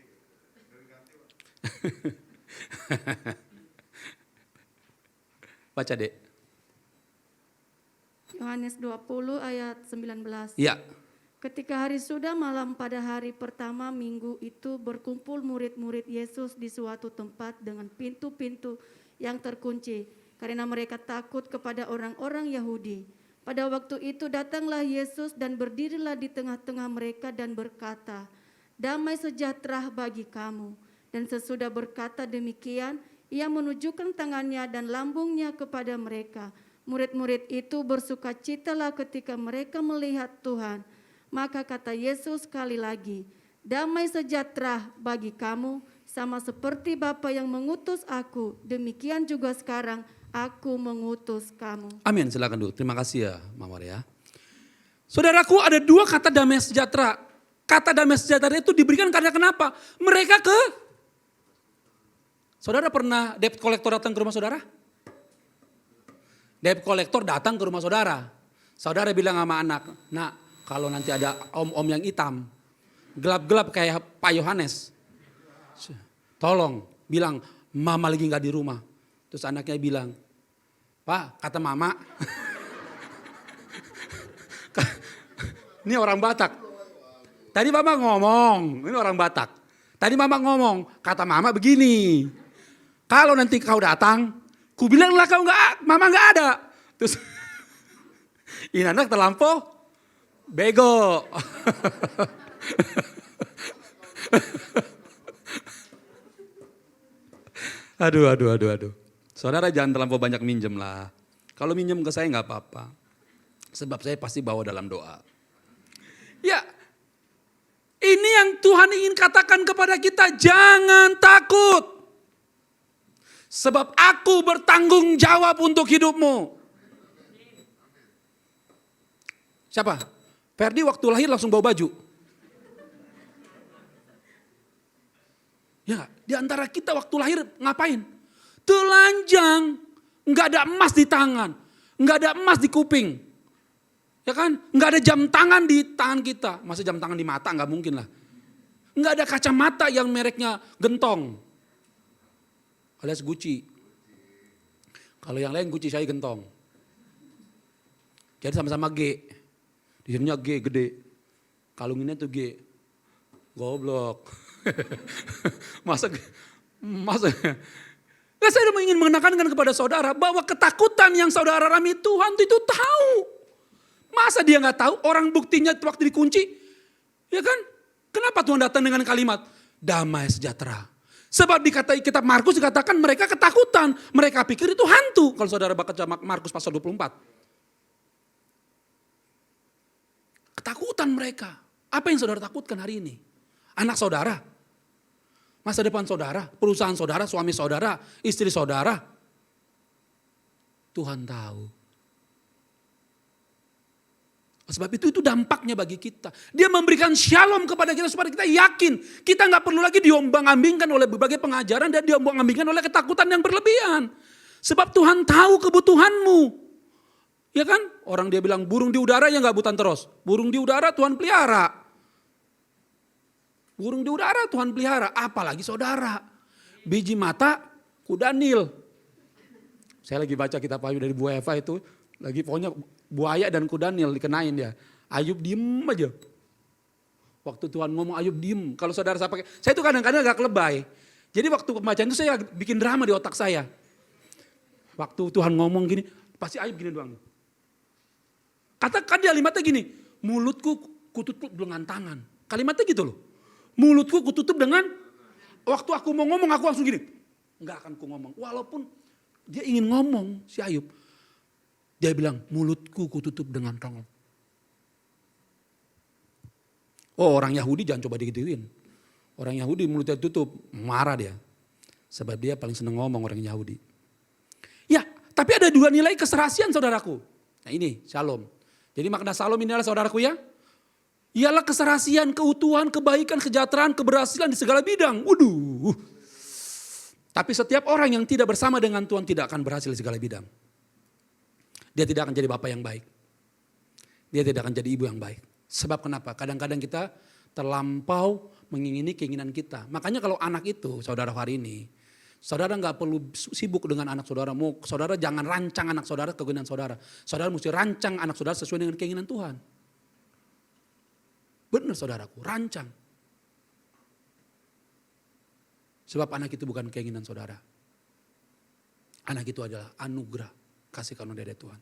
[SPEAKER 2] Baca dek.
[SPEAKER 3] Yohanes 20 ayat 19.
[SPEAKER 2] Iya.
[SPEAKER 3] Ketika hari sudah malam pada hari pertama minggu itu berkumpul murid-murid Yesus di suatu tempat dengan pintu-pintu yang terkunci karena mereka takut kepada orang-orang Yahudi. Pada waktu itu datanglah Yesus dan berdirilah di tengah-tengah mereka dan berkata, "Damai sejahtera bagi kamu." Dan sesudah berkata demikian, ia menunjukkan tangannya dan lambungnya kepada mereka. Murid-murid itu bersukacitalah ketika mereka melihat Tuhan. Maka kata Yesus sekali lagi, "Damai sejahtera bagi kamu, sama seperti Bapa yang mengutus aku, demikian juga sekarang aku mengutus kamu."
[SPEAKER 2] Amin, silakan dulu. Terima kasih ya Mawar ya. Saudaraku, ada 2 kata damai sejahtera. Kata damai sejahtera itu diberikan karena kenapa? Mereka Saudara pernah debt collector datang ke rumah saudara? Debt collector datang ke rumah saudara. Saudara bilang sama anak, "Nak, kalau nanti ada om-om yang hitam, gelap-gelap kayak Pak Yohanes, tolong bilang mama lagi gak di rumah." Terus anaknya bilang, "Pak, kata mama." Ini orang Batak. Tadi mama ngomong, ini orang Batak. Tadi mama ngomong, kata mama begini, "Kalau nanti kau datang, ku bilanglah mama gak ada." Terus ini anak terlampau bego. Aduh. Saudara jangan terlampau banyak minjem lah. Kalau minjem ke saya nggak apa-apa. Sebab saya pasti bawa dalam doa. Ya, ini yang Tuhan ingin katakan kepada kita, jangan takut. Sebab aku bertanggung jawab untuk hidupmu. Siapa? Ferdi waktu lahir langsung bawa baju. Ya, di antara kita waktu lahir ngapain? Telanjang, nggak ada emas di tangan, nggak ada emas di kuping, ya kan? Nggak ada jam tangan di tangan kita, masa jam tangan di mata nggak mungkin lah. Nggak ada kacamata yang mereknya Gentong, alias Gucci. Kalau yang lain Gucci, saya Gentong. Jadi sama-sama G, di sininya G gede, kalunginnya tuh G, goblok. masa Nah, saya ingin mengenakan kepada saudara bahwa ketakutan yang saudara alami Tuhan itu tahu. Masa dia nggak tahu? Orang buktinya waktu dikunci, ya kan? Kenapa Tuhan datang dengan kalimat damai sejahtera? Sebab di kitab Markus dikatakan mereka ketakutan, mereka pikir itu hantu. Kalau saudara baca Markus pasal 24. Ketakutan mereka. Apa yang saudara takutkan hari ini? Anak saudara? Masa depan saudara, perusahaan saudara, suami saudara, istri saudara. Tuhan tahu. Sebab itu dampaknya bagi kita. Dia memberikan shalom kepada kita supaya kita yakin. Kita nggak perlu lagi diombang-ambingkan oleh berbagai pengajaran dan diombang-ambingkan oleh ketakutan yang berlebihan. Sebab Tuhan tahu kebutuhanmu. Ya kan? Orang dia bilang burung di udara ya nggak butan terus. Burung di udara Tuhan pelihara. Burung di udara Tuhan pelihara, apalagi saudara. Biji mata kuda Nil. Saya lagi baca kitab Ayub dari Bu Eva itu, lagi pokoknya buaya dan kuda Nil dikenain dia. Ayub diem aja. Waktu Tuhan ngomong Ayub diem. Kalau saudara saya pakai, saya itu kadang-kadang agak lebay. Jadi waktu pembacaan itu saya bikin drama di otak saya. Waktu Tuhan ngomong gini, pasti Ayub gini doang. Katakan dia kalimatnya gini, mulutku kututup dengan tangan. Kalimatnya gitu loh. Mulutku kututup dengan, waktu aku mau ngomong aku langsung gini. Enggak akan ku ngomong. Walaupun dia ingin ngomong si Ayub. Dia bilang mulutku kututup dengan tangan. Oh orang Yahudi jangan coba digituin. Orang Yahudi mulutnya tutup, marah dia. Sebab dia paling senang ngomong orang Yahudi. Ya tapi ada dua nilai keserasian saudaraku. Nah ini shalom. Jadi makna shalom ini adalah saudaraku ya. Ialah keserasian, keutuhan, kebaikan, kesejahteraan, keberhasilan di segala bidang. Waduh. Tapi setiap orang yang tidak bersama dengan Tuhan tidak akan berhasil di segala bidang. Dia tidak akan jadi bapak yang baik. Dia tidak akan jadi ibu yang baik. Sebab kenapa? Kadang-kadang kita terlampau mengingini keinginan kita. Makanya kalau anak itu, saudara hari ini, saudara nggak perlu sibuk dengan anak saudara. Saudara jangan rancang anak saudara keinginan saudara. Saudara mesti rancang anak saudara sesuai dengan keinginan Tuhan. Benar saudaraku, rancang. Sebab anak itu bukan keinginan saudara. Anak itu adalah anugerah kasih karunia dari Tuhan.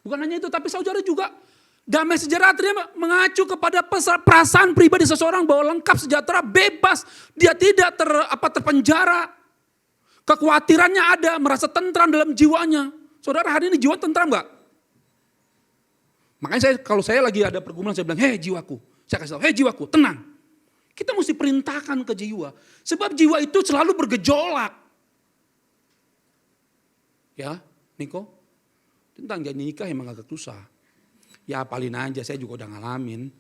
[SPEAKER 2] Bukan hanya itu, tapi saudara juga damai sejahtera mengacu kepada perasaan pribadi seseorang bahwa lengkap sejahtera, bebas, dia tidak terpenjara. Kekhawatirannya ada, merasa tentram dalam jiwanya. Saudara hari ini jiwa tentram enggak? Makanya kalau saya lagi ada pergumulan saya bilang, hei jiwaku. Saya kasih tahu, hei jiwaku tenang. Kita mesti perintahkan ke jiwa. Sebab jiwa itu selalu bergejolak. Ya Niko, tentang janji nikah emang agak susah. Ya apalin aja, saya juga udah ngalamin.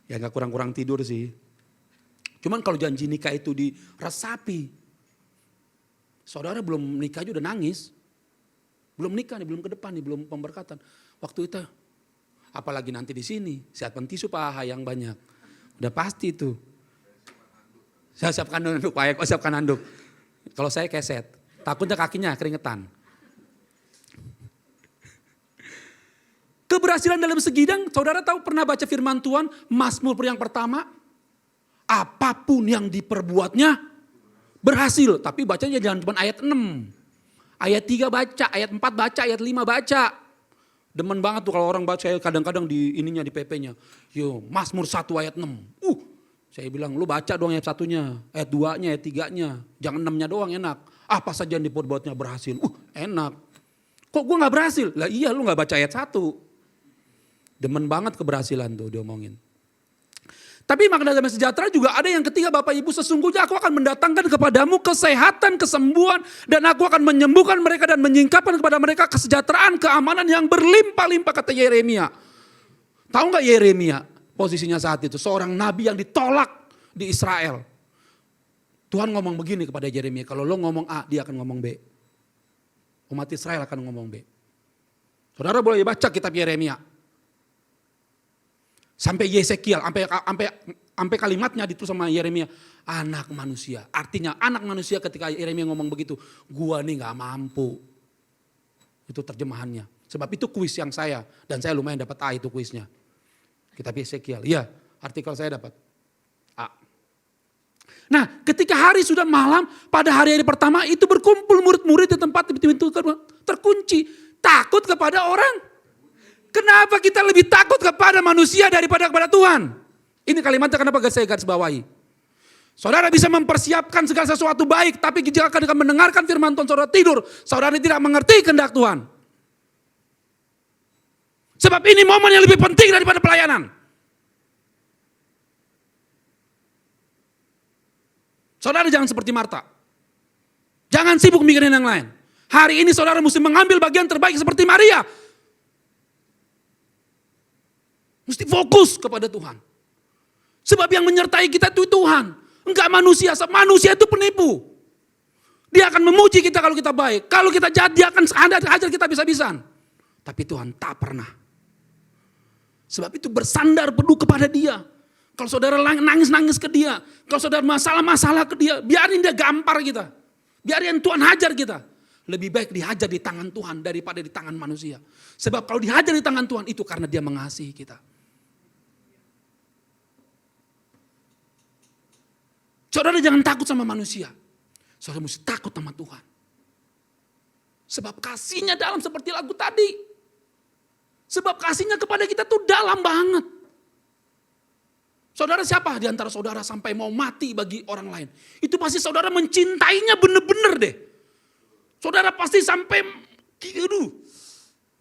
[SPEAKER 2] Ya gak kurang-kurang tidur sih. Cuman kalau janji nikah itu diresapi. Saudara belum nikah aja udah nangis. Belum nikah nih, belum ke depan nih, belum pemberkatan. Waktu itu apalagi nanti di sini, siapkan tisu paha yang banyak. Udah pasti itu. Saya siapkan handuk, Pak Eko siapkan handuk. Kalau saya keset, takutnya kakinya keringetan. Keberhasilan dalam segidang, saudara tahu pernah baca firman Tuhan, Mazmur yang pertama, apapun yang diperbuatnya berhasil. Tapi bacanya jangan cuma ayat 6. Ayat 3 baca, ayat 4 baca, ayat 5 baca. Demen banget tuh kalau orang baca, saya kadang-kadang di ininya di PP-nya. Yo, Mazmur 1 ayat 6. Saya bilang, lu baca dong ayat 1-nya, ayat 2-nya, ayat 3-nya. Jangan 6-nya doang enak. Apa saja yang diperbuatnya berhasil. Enak. Kok gue gak berhasil? Lah iya lu gak baca ayat 1. Demen banget keberhasilan tuh diomongin. Tapi makna damai sejahtera juga ada yang ketiga, Bapak Ibu, sesungguhnya aku akan mendatangkan kepadamu kesehatan, kesembuhan, dan aku akan menyembuhkan mereka dan menyingkapkan kepada mereka kesejahteraan, keamanan yang berlimpah-limpah, kata Yeremia. Tahu gak Yeremia posisinya saat itu? Seorang nabi yang ditolak di Israel. Tuhan ngomong begini kepada Yeremia, kalau lo ngomong A, dia akan ngomong B. Umat Israel akan ngomong B. Saudara boleh baca kitab Yeremia. Sampai Yesekiel, sampai kalimatnya ditulis sama Yeremia, anak manusia. Artinya anak manusia ketika Yeremia ngomong begitu, gua nih gak mampu. Itu terjemahannya. Sebab itu kuis yang saya, dan saya lumayan dapat A itu kuisnya. Kitab Yesekiel, iya artikel saya dapat A. Nah ketika hari sudah malam, pada hari pertama itu berkumpul murid-murid di tempat pintu terkunci. Takut kepada orang. Kenapa kita lebih takut kepada manusia daripada kepada Tuhan? Ini kalimatnya kenapa saya garis bawahi. Saudara bisa mempersiapkan segala sesuatu baik, tapi jika akan mendengarkan firman Tuhan saudara tidur, saudara tidak mengerti kehendak Tuhan. Sebab ini momen yang lebih penting daripada pelayanan. Saudara jangan seperti Marta. Jangan sibuk mikirin yang lain. Hari ini saudara mesti mengambil bagian terbaik seperti Maria. Mesti fokus kepada Tuhan. Sebab yang menyertai kita itu Tuhan. Enggak manusia. Manusia itu penipu. Dia akan memuji kita kalau kita baik. Kalau kita jahat dia akan hajar kita bisa-bisan. Tapi Tuhan tak pernah. Sebab itu bersandar penuh kepada dia. Kalau saudara nangis-nangis ke dia. Kalau saudara masalah-masalah ke dia. Biarin dia gampar kita. Biarin Tuhan hajar kita. Lebih baik dihajar di tangan Tuhan daripada di tangan manusia. Sebab kalau dihajar di tangan Tuhan itu karena dia mengasihi kita. Saudara jangan takut sama manusia. Saudara mesti takut sama Tuhan. Sebab kasihnya dalam seperti lagu tadi. Sebab kasihnya kepada kita tuh dalam banget. Saudara siapa di antara saudara sampai mau mati bagi orang lain? Itu pasti saudara mencintainya bener-bener deh. Saudara pasti sampai,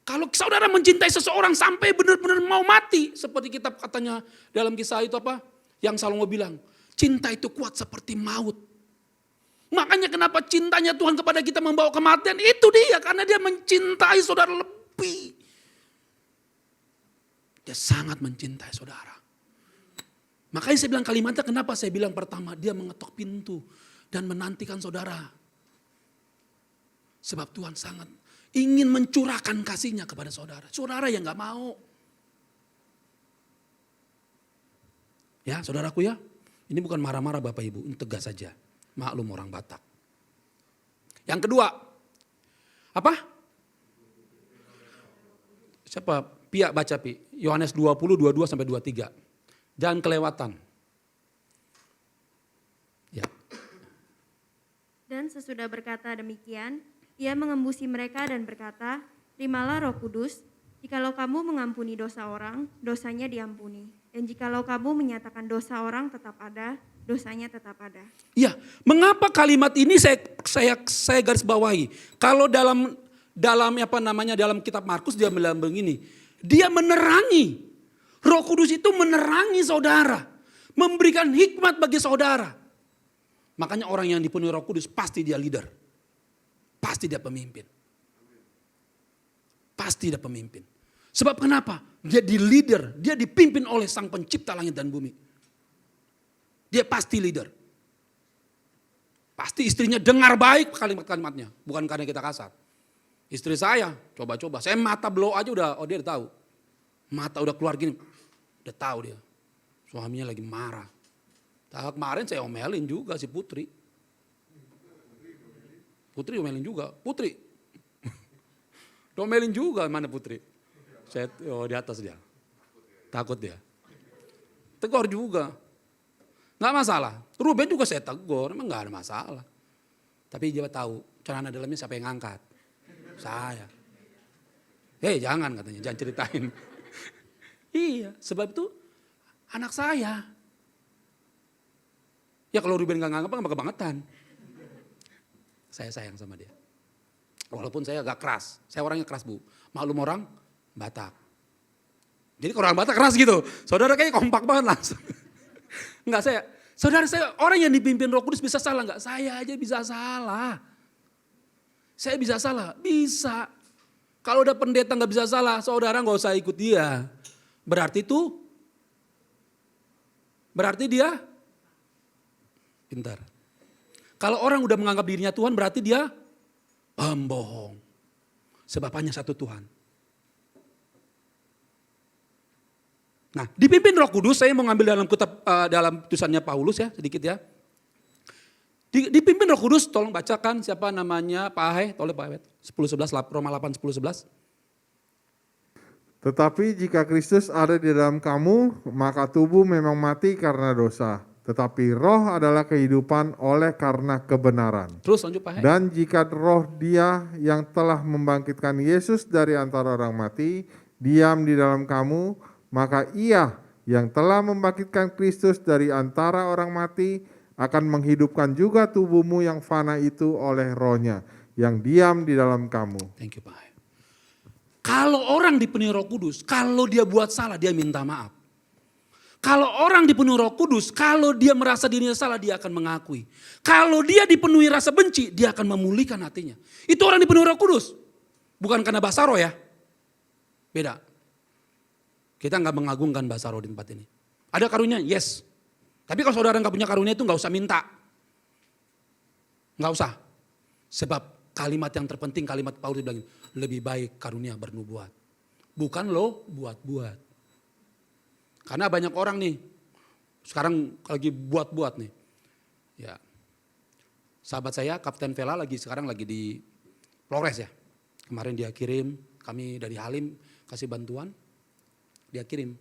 [SPEAKER 2] kalau saudara mencintai seseorang sampai benar-benar mau mati. Seperti kitab katanya dalam kisah itu apa? Yang Salomo bilang, cinta itu kuat seperti maut. Makanya kenapa cintanya Tuhan kepada kita membawa kematian, itu dia. Karena dia mencintai saudara lebih. Dia sangat mencintai saudara. Makanya saya bilang kalimatnya kenapa saya bilang pertama, dia mengetok pintu dan menantikan saudara. Sebab Tuhan sangat ingin mencurahkan kasihnya kepada saudara. Saudara yang gak mau. Ya saudaraku ya. Ini bukan marah-marah Bapak Ibu. Ini tegas saja. Maklum orang Batak. Yang kedua. Apa? Siapa? Pia baca Pi. Yohanes 20, 22 sampai 23. Jangan kelewatan. Ya.
[SPEAKER 3] Dan sesudah berkata demikian, ia mengembusi mereka dan berkata, terimalah Roh Kudus, jikalau kamu mengampuni dosa orang, dosanya diampuni. Dan jikalau kamu menyatakan dosa orang tetap ada, dosanya tetap ada.
[SPEAKER 2] Ya, mengapa kalimat ini saya garis bawahi? Kalau dalam dalam kitab Markus dia bilang begini, dia menerangi. Roh Kudus itu menerangi saudara, memberikan hikmat bagi saudara. Makanya orang yang dipenuhi Roh Kudus pasti dia leader. Pasti dia pemimpin. Pasti dia pemimpin. Sebab kenapa? Dia di leader, dia dipimpin oleh Sang Pencipta langit dan bumi. Dia pasti leader. Pasti istrinya dengar baik kalimat-kalimatnya, bukan karena kita kasar. Istri saya, coba-coba, saya mata blow aja dia udah tahu. Mata udah keluar gini, udah tahu dia. Suaminya lagi marah. Kemarin saya omelin juga si Putri. Putri omelin juga, Putri. Domelin juga, mana Putri? Saya di atas dia. Takut dia. Tegur juga. Nggak masalah. Ruben juga saya tegur, emang nggak ada masalah. Tapi dia tahu celana dalamnya siapa yang ngangkat. Saya. Jangan katanya, jangan ceritain. Iya, sebab itu anak saya. Ya kalau Ruben gak nganggap, gak kebangetan. Saya sayang sama dia. Walaupun saya agak keras. Saya orangnya keras Bu. Maklum orang Batak. Jadi kalau orang Batak keras gitu. Saudara kayaknya kompak banget langsung. Enggak saudara saya orang yang dipimpin Roh Kudus bisa salah enggak? Saya aja bisa salah. Saya bisa salah, bisa. Kalau udah pendeta enggak bisa salah, saudara enggak usah ikut dia. Berarti dia pintar. Kalau orang udah menganggap dirinya Tuhan berarti dia pembohong. Sebab hanya satu Tuhan. Nah, dipimpin Roh Kudus, saya mau ngambil dalam kitab dalam tulisannya Paulus ya, sedikit ya. Dipimpin Roh Kudus, tolong bacakan siapa namanya Pak Ahai, tolong Pak Ahai. 10:11 Roma 8:10-11.
[SPEAKER 1] Tetapi jika Kristus ada di dalam kamu, maka tubuh memang mati karena dosa, tetapi roh adalah kehidupan oleh karena kebenaran.
[SPEAKER 2] Terus lanjut Pak Ahai.
[SPEAKER 1] Dan jika roh Dia yang telah membangkitkan Yesus dari antara orang mati diam di dalam kamu, maka Ia yang telah membangkitkan Kristus dari antara orang mati akan menghidupkan juga tubuhmu yang fana itu oleh rohnya yang diam di dalam kamu.
[SPEAKER 2] Thank you Pak Ahai. Kalau orang dipenuhi Roh Kudus, kalau dia buat salah dia minta maaf. Kalau orang dipenuhi Roh Kudus, kalau dia merasa dirinya salah dia akan mengakui. Kalau dia dipenuhi rasa benci, dia akan memulihkan hatinya. Itu orang dipenuhi Roh Kudus. Bukan karena bahasa roh ya. Beda. Kita nggak mengagungkan bahasa roh di tempat ini. Ada karunia? Yes. Tapi kalau saudara nggak punya karunia itu nggak usah minta. Nggak usah. Sebab kalimat yang terpenting, kalimat Paulus bilang, lebih baik karunia bernubuat. Bukan lo buat-buat. Karena banyak orang nih, sekarang lagi buat-buat nih. Ya, sahabat saya Kapten Vela sekarang lagi di Flores ya. Kemarin dia kirim, kami dari Halim kasih bantuan. Dia kirim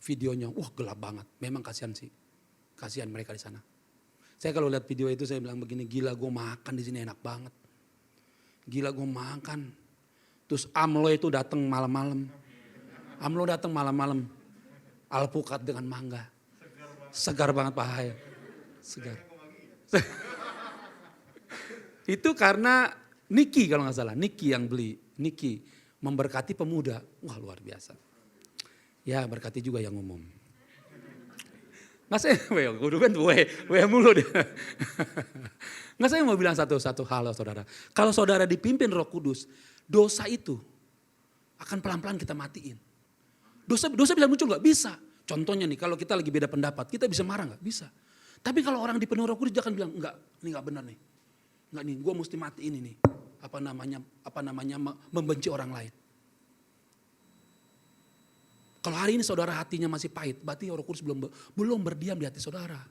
[SPEAKER 2] videonya, wah gelap banget. Memang kasihan sih, kasihan mereka di sana. Saya kalau lihat video itu saya bilang begini, gila gue makan di sini enak banget. Gila gue makan. Terus AMLO itu datang malam-malam. AMLO datang malam-malam. Alpukat dengan mangga. Segar banget Pak Hai. Segar. Itu karena Niki kalau nggak salah. Niki yang beli. Niki memberkati pemuda. Wah luar biasa. Ya berkati juga yang umum. Nggak saya, kudu kan mulu deh. Nggak saya mau bilang satu hal saudara. Kalau saudara dipimpin Roh Kudus, dosa itu akan pelan-pelan kita matiin. Dosa bisa muncul nggak? Bisa. Contohnya nih kalau kita lagi beda pendapat, kita bisa marah nggak? Bisa. Tapi kalau orang dipenuhi Roh Kudus dia akan bilang enggak, ini nggak benar nih. Enggak nih, gue mesti matiin ini. Apa namanya membenci orang lain. Kalau hari ini saudara hatinya masih pahit, berarti Roh Kudus belum berdiam di hati saudara.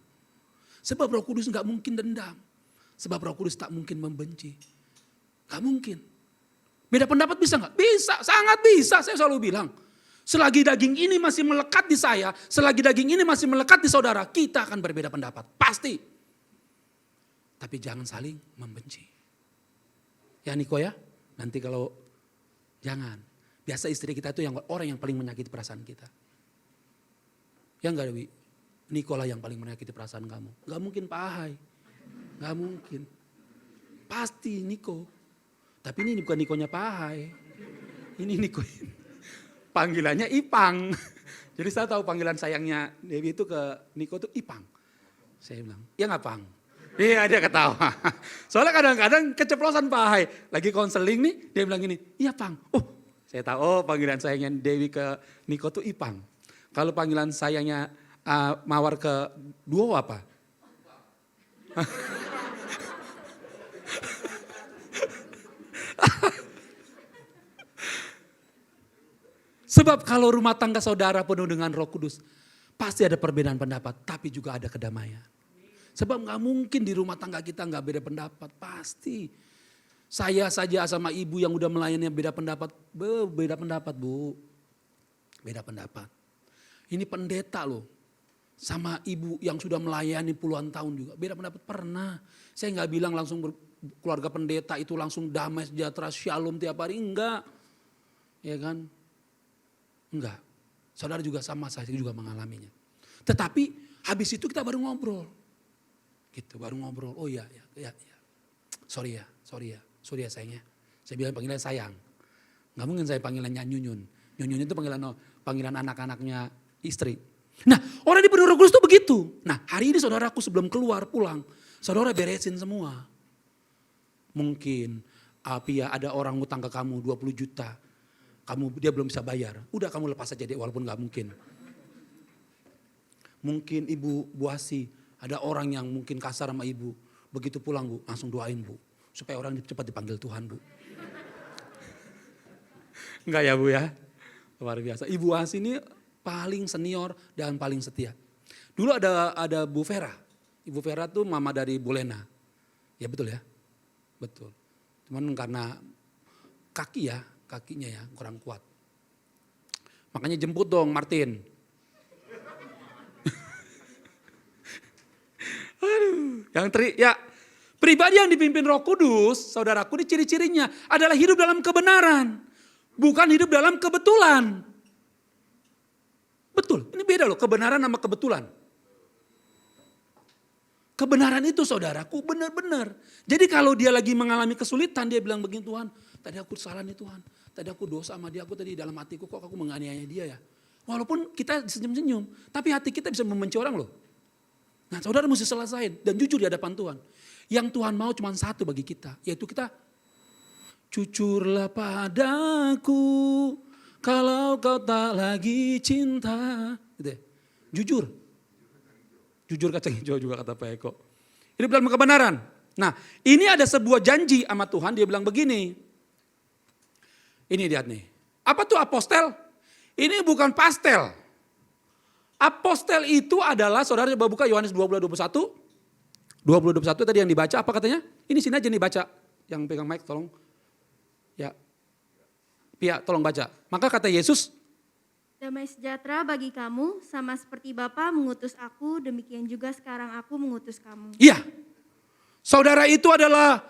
[SPEAKER 2] Sebab Roh Kudus nggak mungkin dendam. Sebab Roh Kudus tak mungkin membenci. Gak mungkin. Beda pendapat bisa nggak? Bisa, sangat bisa. Saya selalu bilang, selagi daging ini masih melekat di saya, selagi daging ini masih melekat di saudara, kita akan berbeda pendapat. Pasti. Tapi jangan saling membenci. Ya Niko ya, nanti kalau jangan. Biasa istri kita itu orang yang paling menyakiti perasaan kita. Ya enggak Dewi? Nikola yang paling menyakiti perasaan kamu. Gak mungkin Pak Ahai. Gak mungkin. Pasti Niko. Tapi ini bukan Nikonya Pak Ahai. Ini Niko. Panggilannya Ipang. Jadi saya tahu panggilan sayangnya Dewi itu ke Niko itu Ipang. Saya bilang, ya nggak Pang? Iya dia ketawa. Soalnya kadang-kadang keceplosan Pak Ahai. Lagi konseling nih, dia bilang gini, iya Pang. Oh saya tahu panggilan sayangnya Dewi ke Niko itu Ipang. Kalau panggilan sayangnya Mawar ke Duo apa? Sebab kalau rumah tangga saudara penuh dengan Roh Kudus, pasti ada perbedaan pendapat, tapi juga ada kedamaian. Sebab gak mungkin di rumah tangga kita gak beda pendapat, pasti. Saya saja sama ibu yang udah melayani beda pendapat, beda pendapat Bu. Beda pendapat. Ini pendeta loh, sama ibu yang sudah melayani puluhan tahun juga, beda pendapat pernah. Saya gak bilang langsung keluarga pendeta itu langsung damai, sejahtera, shalom tiap hari, enggak. Ya kan? Enggak, saudara juga sama, saya juga mengalaminya. Tetapi Habis itu kita baru ngobrol. Gitu, baru ngobrol. Oh iya. Sorry ya sayangnya. Saya bilang panggilan sayang. Gak mungkin saya panggilannya Nyunyun. Nyunyun itu panggilan anak-anaknya istri. Nah, orang di penuh Roh Kudus itu begitu. Nah, hari ini saudaraku sebelum keluar pulang, saudara beresin semua. Mungkin Pia ada orang ngutang ke kamu 20 juta. Dia belum bisa bayar. Udah kamu lepas aja deh walaupun gak mungkin. Mungkin Ibu Bu Asi, ada orang yang mungkin kasar sama Ibu. Begitu pulang Bu, langsung doain Bu. Supaya orang cepat dipanggil Tuhan Bu. Enggak ya Bu ya? Luar biasa. Ibu Asi ini paling senior dan paling setia. Dulu ada Bu Vera. Ibu Vera tuh mama dari Bu Lena. Ya betul ya? Betul. Cuman karena kakinya ya kurang kuat. Makanya jemput dong Martin. Aduh, pribadi yang dipimpin Roh Kudus, saudaraku, ini ciri-cirinya adalah hidup dalam kebenaran, bukan hidup dalam kebetulan. Betul, ini beda loh kebenaran sama kebetulan. Kebenaran itu saudaraku benar-benar. Jadi kalau dia lagi mengalami kesulitan, dia bilang begini, Tuhan, tadi aku salah nih Tuhan. Tadi aku dosa sama dia, aku tadi dalam hatiku kok aku menganiaya dia ya. Walaupun kita senyum-senyum, tapi hati kita bisa membenci orang loh. Nah saudara mesti selesain dan jujur di hadapan Tuhan. Yang Tuhan mau cuma satu bagi kita, yaitu kita jujurlah padaku kalau kau tak lagi cinta. Gitu ya. Jujur kacang hijau juga kata Pak Eko. Hidup dalam kebenaran. Nah ini ada sebuah janji sama Tuhan, dia bilang begini. Ini lihat nih, apa tuh apostel? Ini bukan pastel. Apostel itu adalah, saudara coba buka Yohanes 20:21. 20:21 tadi yang dibaca apa katanya? Ini sini aja nih baca. Yang pegang mic tolong. Ya. Pia tolong baca. Maka kata Yesus.
[SPEAKER 3] Damai sejahtera bagi kamu, sama seperti Bapa mengutus aku, demikian juga sekarang aku mengutus kamu.
[SPEAKER 2] Iya. Saudara itu adalah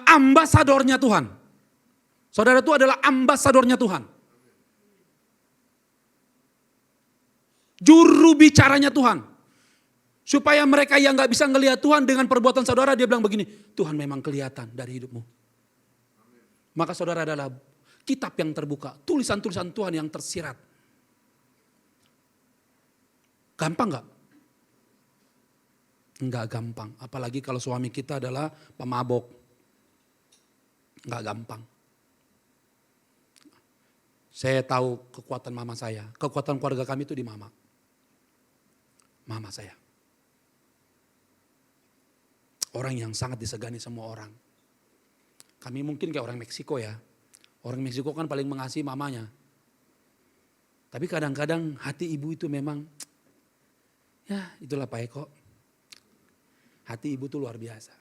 [SPEAKER 2] ambasadornya Tuhan. Saudara itu adalah ambasadornya Tuhan. Juru bicaranya Tuhan. Supaya mereka yang gak bisa ngelihat Tuhan dengan perbuatan saudara, dia bilang begini, Tuhan memang kelihatan dari hidupmu. Maka saudara adalah kitab yang terbuka, tulisan-tulisan Tuhan yang tersirat. Gampang gak? Enggak gampang, apalagi kalau suami kita adalah pemabok. Enggak gampang. Saya tahu kekuatan mama saya, kekuatan keluarga kami itu di mama. Mama saya. Orang yang sangat disegani semua orang. Kami mungkin kayak orang Meksiko ya. Orang Meksiko kan paling mengasihi mamanya. Tapi kadang-kadang hati ibu itu memang, ya itulah Pak Eko. Hati ibu itu luar biasa.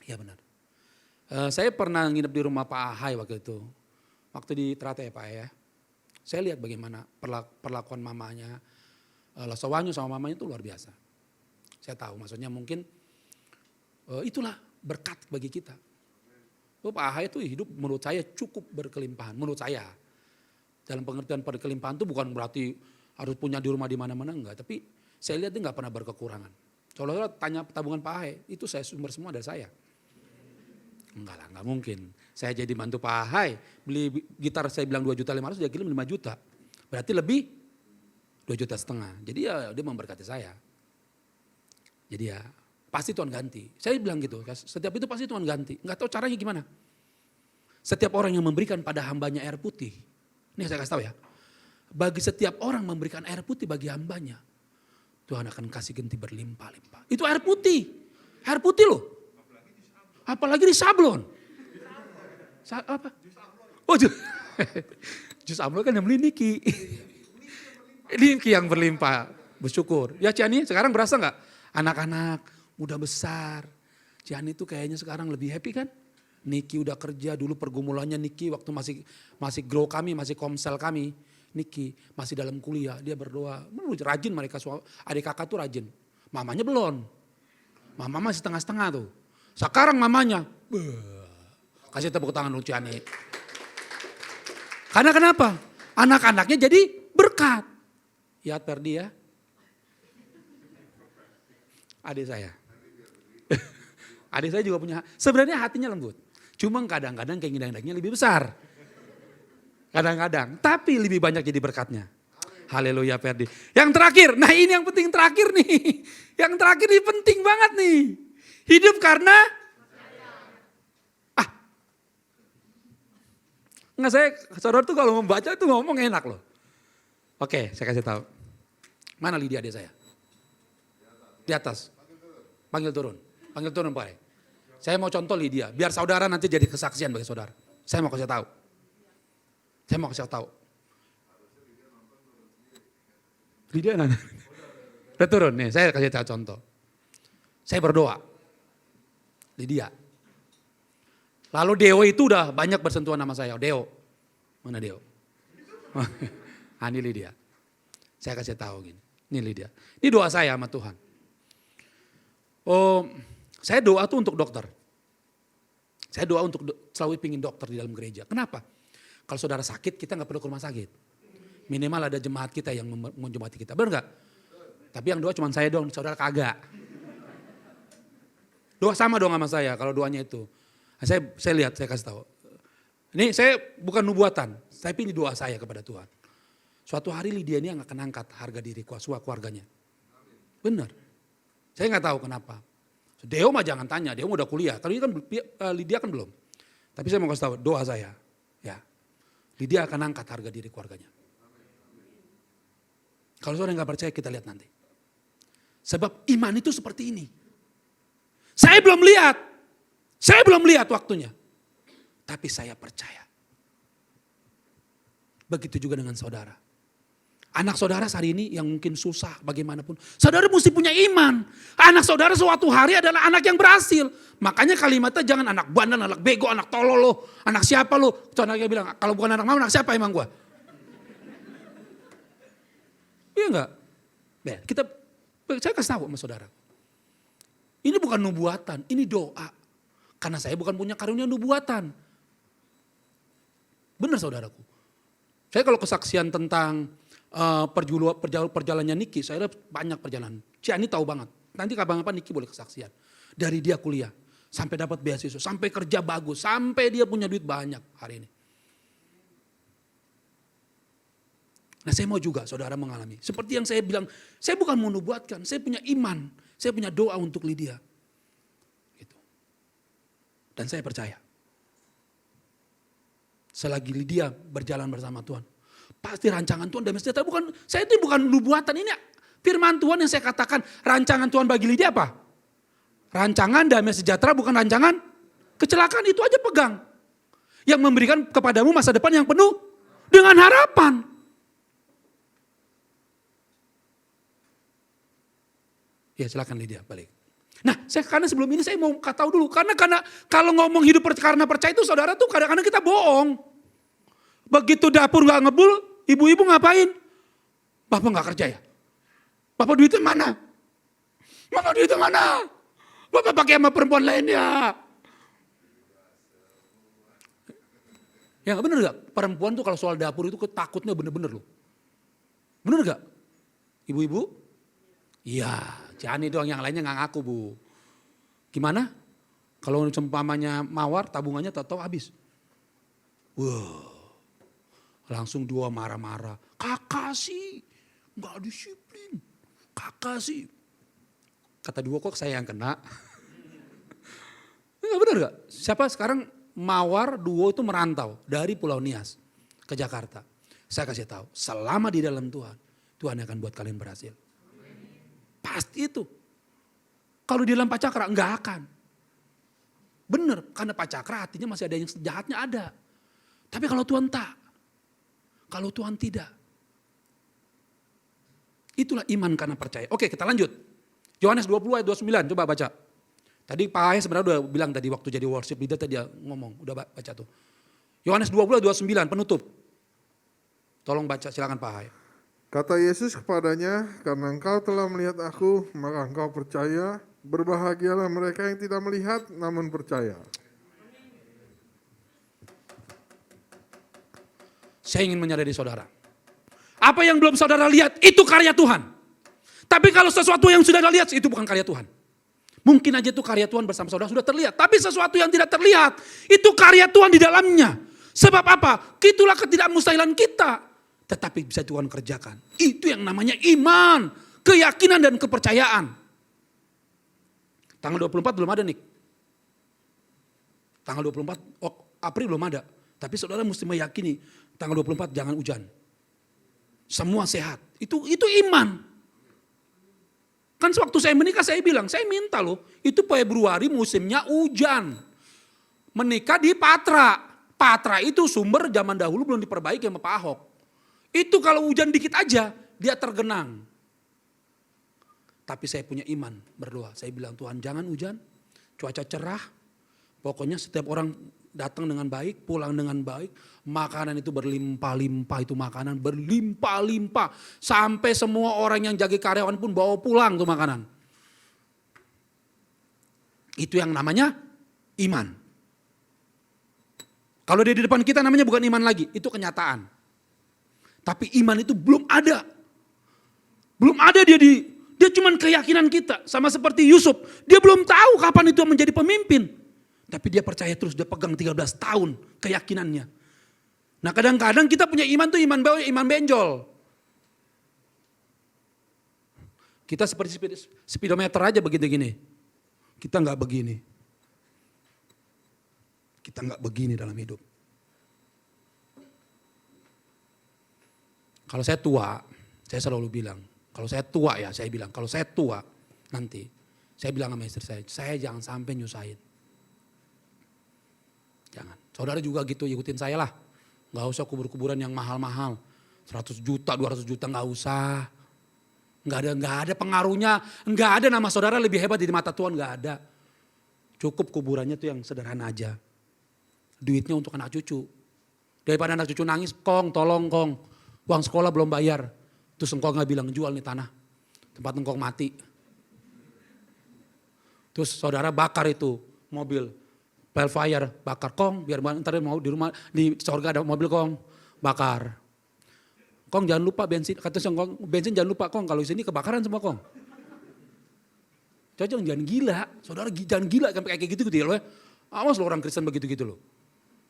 [SPEAKER 2] Ya benar. Saya pernah nginep di rumah Pak Ahai waktu itu. Waktu di Trate ya Pak ya. Saya lihat bagaimana perlakuan mamanya. Lasawanyo sama mamanya itu luar biasa. Saya tahu maksudnya mungkin itulah berkat bagi kita. Pak Ahai itu hidup menurut saya cukup berkelimpahan. Menurut saya. Dalam pengertian berkelimpahan itu bukan berarti harus punya di rumah di mana-mana enggak. Tapi saya lihat dia enggak pernah berkekurangan. Kalau tanya tabungan Pak Ahai itu saya sumber semua dari saya. Enggak lah, enggak mungkin. Saya jadi bantu Pak Ahai, beli gitar saya bilang 2.500.000, dia kirim 5 juta. Berarti lebih 2,5 juta. Jadi ya dia memberkati saya. Jadi ya pasti Tuhan ganti. Saya bilang gitu, setiap itu pasti Tuhan ganti. Enggak tahu caranya gimana. Setiap orang yang memberikan pada hambanya air putih. Ini saya kasih tahu ya. Bagi setiap orang memberikan air putih bagi hambanya. Tuhan akan kasih ganti berlimpah-limpah. Itu air putih. Air putih loh. Apalagi di sablon. Apa? Oh, jus sablon kan yang beli Niki. Niki yang berlimpah. Bersyukur. Ya Ciani sekarang berasa gak? Anak-anak udah besar. Ciani tuh kayaknya sekarang lebih happy kan? Niki udah kerja, dulu pergumulannya Niki waktu masih grow kami, masih komsel kami. Niki masih dalam kuliah, dia berdoa. Rajin mereka, adik kakak tuh rajin. Mamanya belum. Mama masih setengah-setengah tuh. Sekarang mamanya, kasih tepuk tangan Luciani. Karena kenapa? Anak-anaknya jadi berkat. Ya Perdi ya, Adik saya. Adik saya juga punya, sebenarnya hatinya lembut. Cuma kadang-kadang keinginan-keinginannya lebih besar. Kadang-kadang, tapi lebih banyak jadi berkatnya. Haleluya Ferdi. Yang terakhir, nah ini yang penting terakhir nih. Yang terakhir ini penting banget nih. Hidup karena enggak, saya saudara tuh kalau membaca itu ngomong enak loh. Oke, saya kasih tahu. Mana Lydia dia saya? Di atas. Panggil turun Pak. Saya mau contoh Lydia, biar saudara nanti jadi kesaksian bagi saudara. Saya mau kasih tahu. Lydia nanya. Udah turun nih, saya kasih tahu contoh. Saya berdoa. Lydia. Lalu Deo itu udah banyak bersentuhan sama saya. Deo. Mana Deo? Ini Lydia. Saya kasih tahu gini. Ini Lydia. Ini doa saya sama Tuhan. Oh, saya doa tuh untuk dokter. Saya doa untuk selalu pingin dokter di dalam gereja. Kenapa? Kalau saudara sakit, kita gak perlu ke rumah sakit. Minimal ada jemaat kita yang menjemati kita. Benar gak? Tapi yang doa cuma saya dong, saudara kagak. Doa sama dong sama saya kalau doanya itu. Nah, saya lihat, saya kasih tahu. Ini saya bukan nubuatan, tapi ini doa saya kepada Tuhan. Suatu hari Lydia ini yang akan angkat harga diri keluarganya. Benar. Saya nggak tahu kenapa. Deo mah jangan tanya, Deo udah kuliah. Kalau ini kan Lydia kan belum. Tapi saya mau kasih tahu, doa saya. Ya, Lydia akan angkat harga diri keluarganya. Kalau saudara nggak percaya, kita lihat nanti. Sebab iman itu seperti ini. Saya belum lihat waktunya. Tapi saya percaya. Begitu juga dengan saudara. Anak saudara hari ini yang mungkin susah bagaimanapun. Saudara mesti punya iman. Anak saudara suatu hari adalah anak yang berhasil. Makanya kalimatnya jangan anak bandel, anak bego, anak tolol lo. Anak siapa lo? Contohnya bilang, kalau bukan anak mama, anak siapa emang gua? Iya enggak? Saya kasih tahu sama saudara. Ini bukan nubuatan, ini doa. Karena saya bukan punya karunia nubuatan. Benar saudaraku. Saya kalau kesaksian tentang perjalanannya Niki, saya ada banyak perjalanan. Ciani tahu banget. Nanti kapan-kapan Niki boleh kesaksian. Dari dia kuliah, sampai dapat beasiswa, sampai kerja bagus, sampai dia punya duit banyak hari ini. Nah saya mau juga saudara mengalami. Seperti yang saya bilang, saya bukan mau nubuatkan, saya punya iman. Saya punya doa untuk Lydia. Gitu. Dan saya percaya. Selagi Lydia berjalan bersama Tuhan, pasti rancangan Tuhan damai sejahtera. Saya itu bukan nubuatan, ini firman Tuhan yang saya katakan. Rancangan Tuhan bagi Lydia apa? Rancangan damai sejahtera, bukan rancangan kecelakaan. Itu aja pegang. Yang memberikan kepadamu masa depan yang penuh dengan harapan. Ya silakan Lydia balik. Nah karena sebelum ini saya mau tahu dulu. Karena kalau ngomong hidup karena percaya itu saudara tuh kadang-kadang kita bohong. Begitu dapur gak ngebul, ibu-ibu ngapain? Bapak gak kerja ya? Bapak duitnya mana? Bapak duitnya mana? Bapak pakai sama perempuan lainnya. Ya bener gak? Perempuan tuh kalau soal dapur itu takutnya bener-bener loh. Bener gak? Ibu-ibu? Iya. Ciani doang, yang lainnya gak ngaku bu. Gimana? Kalau seumpamanya mawar, tabungannya tahu habis. Wah, langsung dua marah-marah. Kakak sih, gak disiplin. Kakak sih. Kata dua kok saya yang kena. Enggak benar gak? Siapa sekarang mawar duo itu merantau dari Pulau Nias ke Jakarta. Saya kasih tahu, selama di dalam Tuhan, Tuhan akan buat kalian berhasil. Pasti itu. Kalau di dalam pacakra enggak akan. Benar, karena pacakra hatinya masih ada yang jahatnya ada. Tapi kalau Tuhan tak. Kalau Tuhan tidak. Itulah iman karena percaya. Oke, kita lanjut. Yohanes 20 ayat 29, coba baca. Tadi Pak Ayah sebenarnya udah bilang tadi waktu jadi worship leader tadi dia ngomong, udah baca tuh. Yohanes 20 ayat 29, penutup. Tolong baca, silakan Pak Ayah.
[SPEAKER 1] Kata Yesus kepadanya, karena engkau telah melihat aku, maka engkau percaya. Berbahagialah mereka yang tidak melihat, namun percaya.
[SPEAKER 2] Saya ingin menyadari saudara. Apa yang belum saudara lihat, itu karya Tuhan. Tapi kalau sesuatu yang sudah Anda lihat, itu bukan karya Tuhan. Mungkin aja itu karya Tuhan bersama saudara sudah terlihat. Tapi sesuatu yang tidak terlihat, itu karya Tuhan di dalamnya. Sebab apa? Itulah ketidakmustahilan kita. Tetapi bisa Tuhan kerjakan. Itu yang namanya iman, keyakinan dan kepercayaan. Tanggal 24 belum ada, Nik. Tanggal 24 April belum ada. Tapi saudara mesti meyakini tanggal 24 jangan hujan. Semua sehat. Itu iman. Kan sewaktu saya menikah saya bilang, saya minta loh, itu Februari musimnya hujan. Menikah di Patra. Patra itu sumber zaman dahulu belum diperbaiki sama Pak Ahok. Itu kalau hujan dikit aja, dia tergenang. Tapi saya punya iman berdoa. Saya bilang, Tuhan jangan hujan, cuaca cerah. Pokoknya setiap orang datang dengan baik, pulang dengan baik. Makanan itu berlimpah-limpah, itu makanan berlimpah-limpah. Sampai semua orang yang jaga karyawan pun bawa pulang tuh makanan. Itu yang namanya iman. Kalau dia di depan kita namanya bukan iman lagi, itu kenyataan. Tapi iman itu belum ada. Belum ada dia cuman keyakinan kita. Sama seperti Yusuf, dia belum tahu kapan itu menjadi pemimpin. Tapi dia percaya terus, dia pegang 13 tahun keyakinannya. Nah kadang-kadang kita punya iman tuh iman benjol. Kita seperti speedometer aja begitu gini. Kita nggak begini. Kita nggak begini dalam hidup. Kalau saya tua, saya selalu bilang, kalau saya tua ya saya bilang, kalau saya tua nanti, saya bilang sama istri saya jangan sampai nyusahin. Jangan. Saudara juga gitu ikutin saya lah. Gak usah kubur-kuburan yang mahal-mahal. 100 juta, 200 juta gak usah. Gak ada pengaruhnya. Gak ada nama saudara lebih hebat di mata Tuhan, gak ada. Cukup kuburannya tuh yang sederhana aja. Duitnya untuk anak cucu. Daripada anak cucu nangis, Kong tolong Kong. Uang sekolah belum bayar. Terus engkau gak bilang jual nih tanah. Tempat engkau mati. Terus saudara bakar itu mobil. Pelfire bakar Kong biar ntar mau di rumah di sorga ada mobil Kong bakar. Kong jangan lupa bensin, kata Kong bensin jangan lupa Kong kalau di sini kebakaran semua Kong. Jangan gila, saudara jangan gila sampai kayak gitu ya lo ya. Awas lo orang Kristen begitu loh.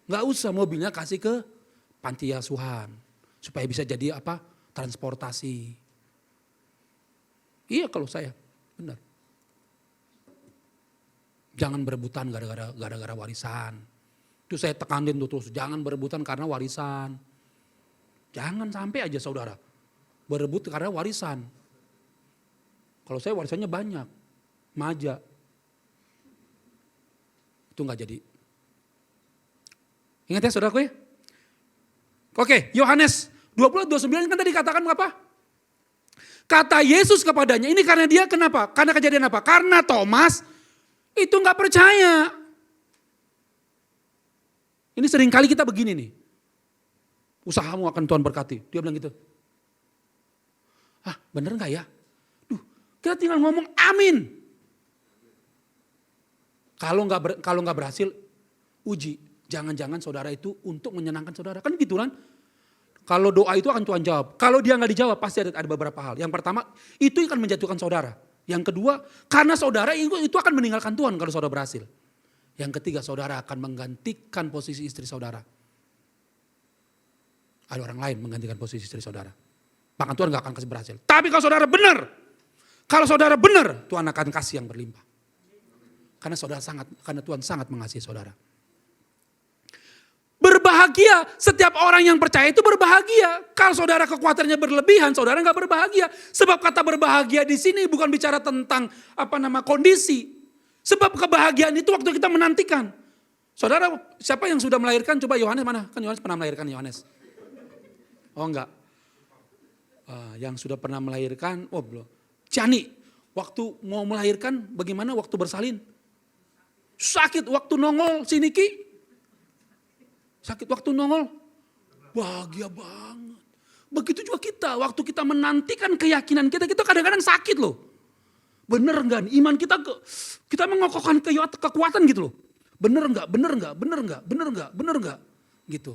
[SPEAKER 2] Nggak usah mobilnya kasih ke panti asuhan supaya bisa jadi apa transportasi. Iya kalau saya benar. Jangan berebutan gara-gara warisan. Itu saya tekanin tuh terus, jangan berebutan karena warisan. Jangan sampai aja saudara berebut karena warisan. Kalau saya warisannya banyak, maja. Itu gak jadi. Ingat ya saudaraku ya? Oke, Yohanes 20:29 kan tadi katakan apa? Kata Yesus kepadanya, ini karena dia kenapa? Karena kejadian apa? Karena Thomas itu gak percaya. Ini seringkali kita begini nih. Usahamu akan Tuhan berkati. Dia bilang gitu. Ah bener gak ya? Kita tinggal ngomong amin. Kalau nggak berhasil, uji. Jangan-jangan saudara itu untuk menyenangkan saudara. Kan gitu kan? Kalau doa itu akan Tuhan jawab. Kalau dia nggak dijawab pasti ada beberapa hal. Yang pertama itu akan menjatuhkan saudara. Yang kedua karena saudara itu akan meninggalkan Tuhan kalau saudara berhasil. Yang ketiga saudara akan menggantikan posisi istri saudara. Ada orang lain menggantikan posisi istri saudara. Bahkan Tuhan gak akan kasih berhasil. Tapi kalau saudara benar, Tuhan akan kasih yang berlimpah. Karena Tuhan sangat mengasihi saudara. Berbahagia, setiap orang yang percaya itu berbahagia. Kalau saudara kekuatannya berlebihan, saudara gak berbahagia. Sebab kata berbahagia di sini bukan bicara tentang kondisi. Sebab kebahagiaan itu waktu kita menantikan. Saudara, siapa yang sudah melahirkan? Coba Yohanes mana? Kan Yohanes pernah melahirkan Yohanes. Oh enggak. Yang sudah pernah melahirkan, oh belum. Ciani, waktu mau melahirkan bagaimana waktu bersalin? Sakit waktu nongol si Niki. Sakit waktu nongol. Bahagia banget. Begitu juga kita, waktu kita menantikan keyakinan kita kadang-kadang sakit loh. Bener enggak? Iman kita mengokohkan kekuatan gitu loh. Bener enggak? Gitu.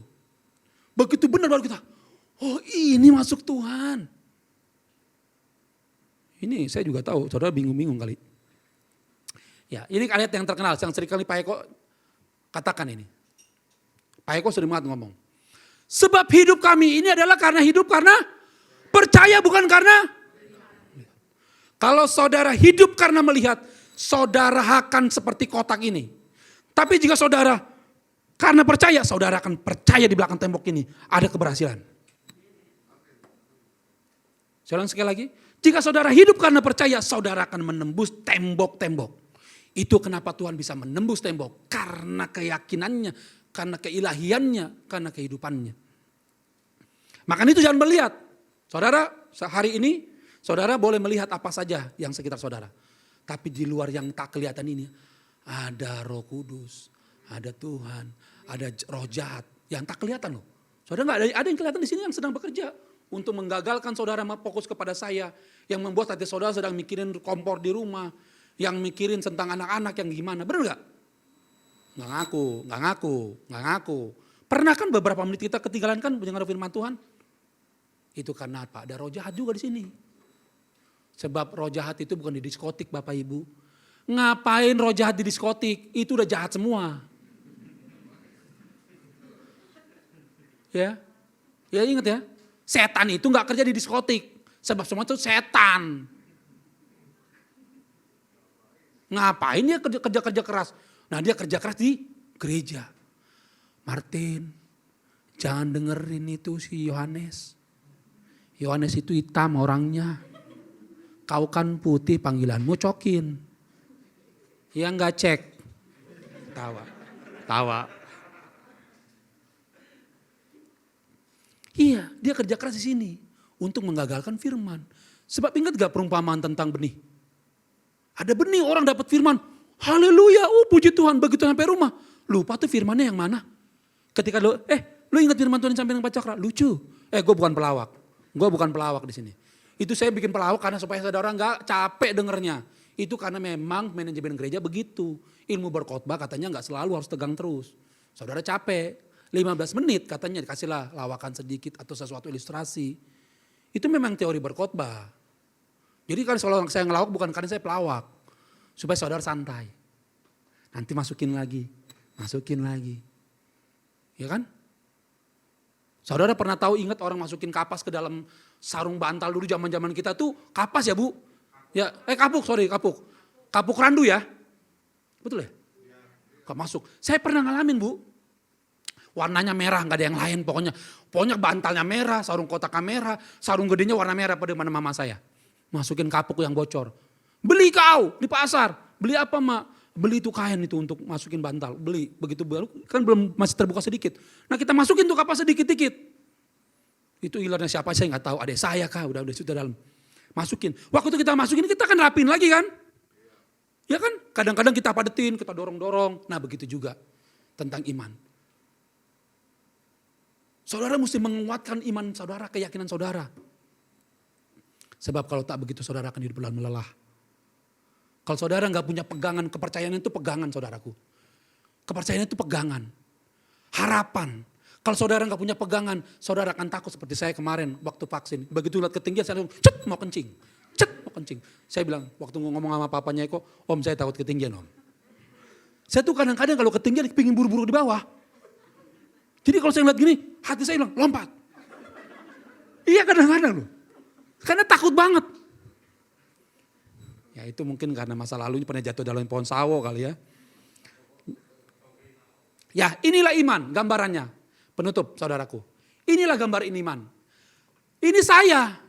[SPEAKER 2] Begitu bener baru kita, oh ini masuk Tuhan. Ini saya juga tahu, saudara bingung-bingung kali. Ya, ini ayat yang terkenal, yang sering kali Pak Eko katakan ini. Pak Eko sering banget ngomong. Sebab hidup kami ini adalah karena percaya bukan karena. Kalau saudara hidup karena melihat, saudara akan seperti kotak ini. Tapi jika saudara karena percaya, saudara akan percaya di belakang tembok ini ada keberhasilan. Saya ulang sekali lagi. Jika saudara hidup karena percaya, saudara akan menembus tembok-tembok. Itu kenapa Tuhan bisa menembus tembok. Karena keyakinannya, karena keilahiannya, karena kehidupannya. Makanya itu jangan melihat. Saudara, hari ini saudara boleh melihat apa saja yang sekitar saudara. Tapi di luar yang tak kelihatan ini, ada Roh Kudus, ada Tuhan, ada roh jahat yang tak kelihatan loh. Saudara nggak ada yang kelihatan di sini yang sedang bekerja untuk menggagalkan saudara fokus kepada saya, yang membuat hati saudara sedang mikirin kompor di rumah, yang mikirin tentang anak-anak yang gimana, benar nggak? Nggak ngaku. Pernah kan beberapa menit kita ketinggalan kan mendengar firman Tuhan? Itu karena apa? Ada roh jahat juga di sini. Sebab roh jahat itu bukan di diskotik Bapak Ibu. Ngapain roh jahat di diskotik? Itu udah jahat semua. Ya ingat ya. Setan itu gak kerja di diskotik. Sebab semua itu setan. Ngapain dia kerja keras? Nah dia kerja keras di gereja. Martin, jangan dengerin itu si Yohanes. Yohanes itu hitam orangnya. Kau kan putih panggilanmu cokin. Yang gak cek. Tawa. Iya, dia kerja keras di sini untuk menggagalkan firman. Sebab ingat gak perumpamaan tentang benih? Ada benih, orang dapat firman. Haleluya, puji Tuhan, begitu sampai rumah. Lupa tuh firmannya yang mana. Ketika lu ingat firman Tuhan yang sampai yang Cakra? Lucu. Gue bukan pelawak. Gue bukan pelawak di sini. Itu saya bikin pelawak karena supaya saudara gak capek dengernya. Itu karena memang manajemen gereja begitu. Ilmu berkhotbah katanya gak selalu harus tegang terus. Saudara capek. 15 menit katanya dikasihlah lawakan sedikit atau sesuatu ilustrasi. Itu memang teori berkhotbah. Jadi kalau saya ngelawak bukan karena saya pelawak. Supaya saudara santai. Nanti masukin lagi. Ya kan? Saudara pernah tahu ingat orang masukin kapas ke dalam sarung bantal dulu zaman-zaman kita tuh kapas ya Bu? Ya, kapuk. Kapuk randu ya? Betul ya? Gak masuk. Saya pernah ngalamin Bu. Warnanya merah, gak ada yang lain pokoknya. Pokoknya bantalnya merah, sarung kotaknya merah, sarung gedenya warna merah pada mana mama saya. Masukin kapuk yang bocor. Beli kau di pasar. Beli apa mak? Beli itu kain itu untuk masukin bantal. Beli, begitu baru kan belum masih terbuka sedikit. Nah kita masukin tuh kapas sedikit-dikit. Itu ilarnya siapa saya gak tahu. Adek saya kah, udah sudah dalam. Masukin. Waktu kita masukin kita kan rapin lagi kan. Ya kan? Kadang-kadang kita padetin, kita dorong-dorong. Nah begitu juga tentang iman. Saudara mesti menguatkan iman saudara, keyakinan saudara. Sebab kalau tak begitu saudara akan hidup dalam melelah. Kalau saudara gak punya pegangan, kepercayaan itu pegangan saudaraku. Kepercayaan itu pegangan. Harapan. Kalau saudara gak punya pegangan, saudara akan takut seperti saya kemarin waktu vaksin. Begitu lihat ketinggian saya langsung mau kencing. Saya bilang waktu ngomong sama papanya Eko, Om saya takut ketinggian Om. Saya tuh kadang-kadang kalau ketinggian pingin buru-buru di bawah. Jadi kalau saya ngeliat gini, hati saya bilang lompat. Iya kadang-kadang loh. Karena takut banget. Ya itu mungkin karena masa lalunya pernah jatuh dalam pohon sawo kali ya. Ya inilah iman gambarannya. Penutup saudaraku. Inilah gambar iman. Ini saya.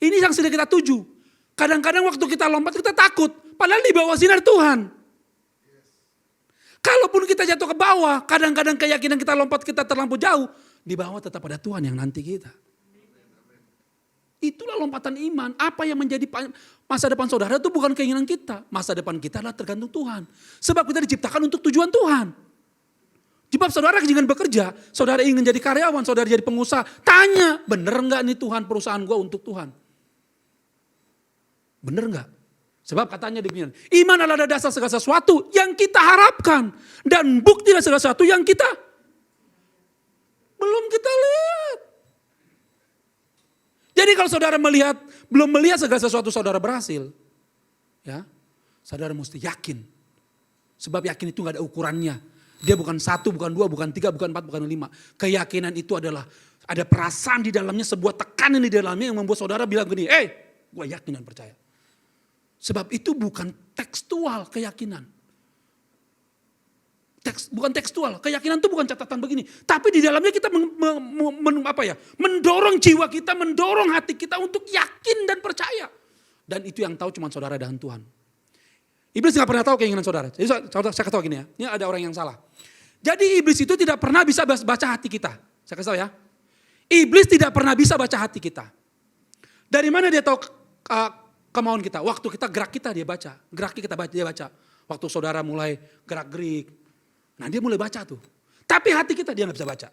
[SPEAKER 2] Ini yang sudah kita tuju. Kadang-kadang waktu kita lompat kita takut. Padahal di bawah sinar Tuhan. Kalaupun kita jatuh ke bawah, kadang-kadang keyakinan kita lompat kita terlampau jauh. Di bawah tetap ada Tuhan yang nanti kita. Itulah lompatan iman. Apa yang menjadi masa depan saudara itu bukan keinginan kita. Masa depan kita adalah tergantung Tuhan. Sebab kita diciptakan untuk tujuan Tuhan. Sebab saudara ingin bekerja, saudara ingin jadi karyawan, saudara jadi pengusaha. Tanya, bener enggak nih Tuhan perusahaan gue untuk Tuhan? Bener enggak? Sebab katanya demikian, iman adalah dasar segala sesuatu yang kita harapkan. Dan bukti dari segala sesuatu yang belum kita lihat. Jadi kalau saudara belum melihat segala sesuatu saudara berhasil, ya, saudara mesti yakin. Sebab yakin itu gak ada ukurannya. Dia bukan 1, bukan 2, bukan 3, bukan 4, bukan 5. Keyakinan itu adalah ada perasaan di dalamnya, sebuah tekanan di dalamnya yang membuat saudara bilang gini, gue yakin dan percaya. Sebab itu bukan tekstual keyakinan. Bukan tekstual, keyakinan itu bukan catatan begini. Tapi di dalamnya kita mendorong jiwa kita, mendorong hati kita untuk yakin dan percaya. Dan itu yang tahu cuma saudara dan Tuhan. Iblis gak pernah tahu keinginan saudara. Jadi saya kasih tahu gini ya, ini ada orang yang salah. Jadi iblis itu tidak pernah bisa baca hati kita. Saya kasih tahu ya. Iblis tidak pernah bisa baca hati kita. Dari mana dia tahu kemauan kita? Waktu kita gerak kita dia baca. Gerak kita dia baca. Waktu saudara mulai gerak-gerik. Nah dia mulai baca tuh. Tapi hati kita dia gak bisa baca.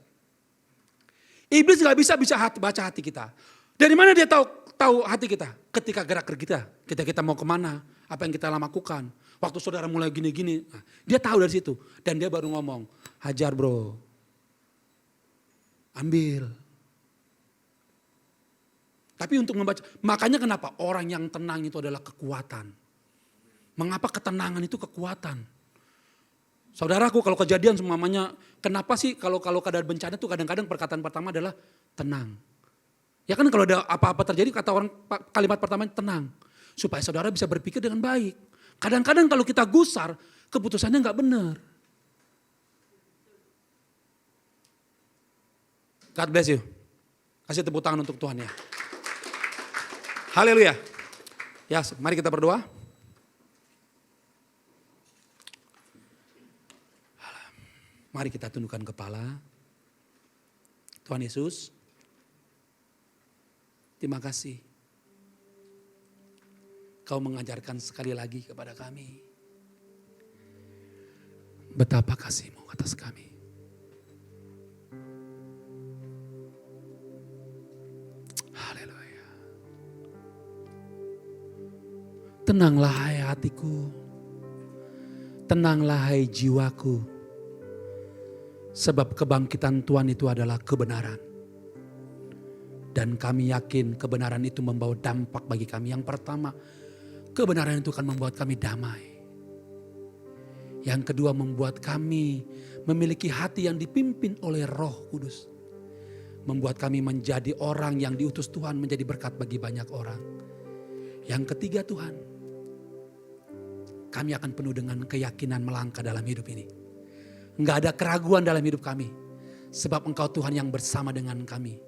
[SPEAKER 2] Iblis gak bisa baca hati kita. Dari mana dia tahu hati kita? Ketika gerak-gerik kita mau kemana? Apa yang kita lakukan? Waktu saudara mulai gini-gini, nah, dia tahu dari situ. Dan dia baru ngomong, hajar bro. Ambil. Tapi untuk membaca, makanya kenapa orang yang tenang itu adalah kekuatan. Mengapa ketenangan itu kekuatan? Saudaraku kalau kejadian semuanya, kenapa sih kalau keadaan bencana itu kadang-kadang perkataan pertama adalah tenang. Ya kan kalau ada apa-apa terjadi kalimat pertama tenang. Supaya saudara bisa berpikir dengan baik. Kadang-kadang kalau kita gusar, keputusannya gak benar. God bless you. Kasih tepuk tangan untuk Tuhan ya. Haleluya. Ya, mari kita berdoa. Mari kita tundukkan kepala. Tuhan Yesus, terima kasih. Kau mengajarkan sekali lagi kepada kami. Betapa kasih-Mu atas kami. Haleluya. Tenanglah hai hatiku. Tenanglah hai jiwaku. Sebab kebangkitan Tuhan itu adalah kebenaran. Dan kami yakin kebenaran itu membawa dampak bagi kami. Yang pertama, kebenaran itu akan membuat kami damai. Yang kedua, membuat kami memiliki hati yang dipimpin oleh Roh Kudus. Membuat kami menjadi orang yang diutus Tuhan menjadi berkat bagi banyak orang. Yang ketiga Tuhan, kami akan penuh dengan keyakinan melangkah dalam hidup ini. Enggak ada keraguan dalam hidup kami. Sebab Engkau Tuhan yang bersama dengan kami.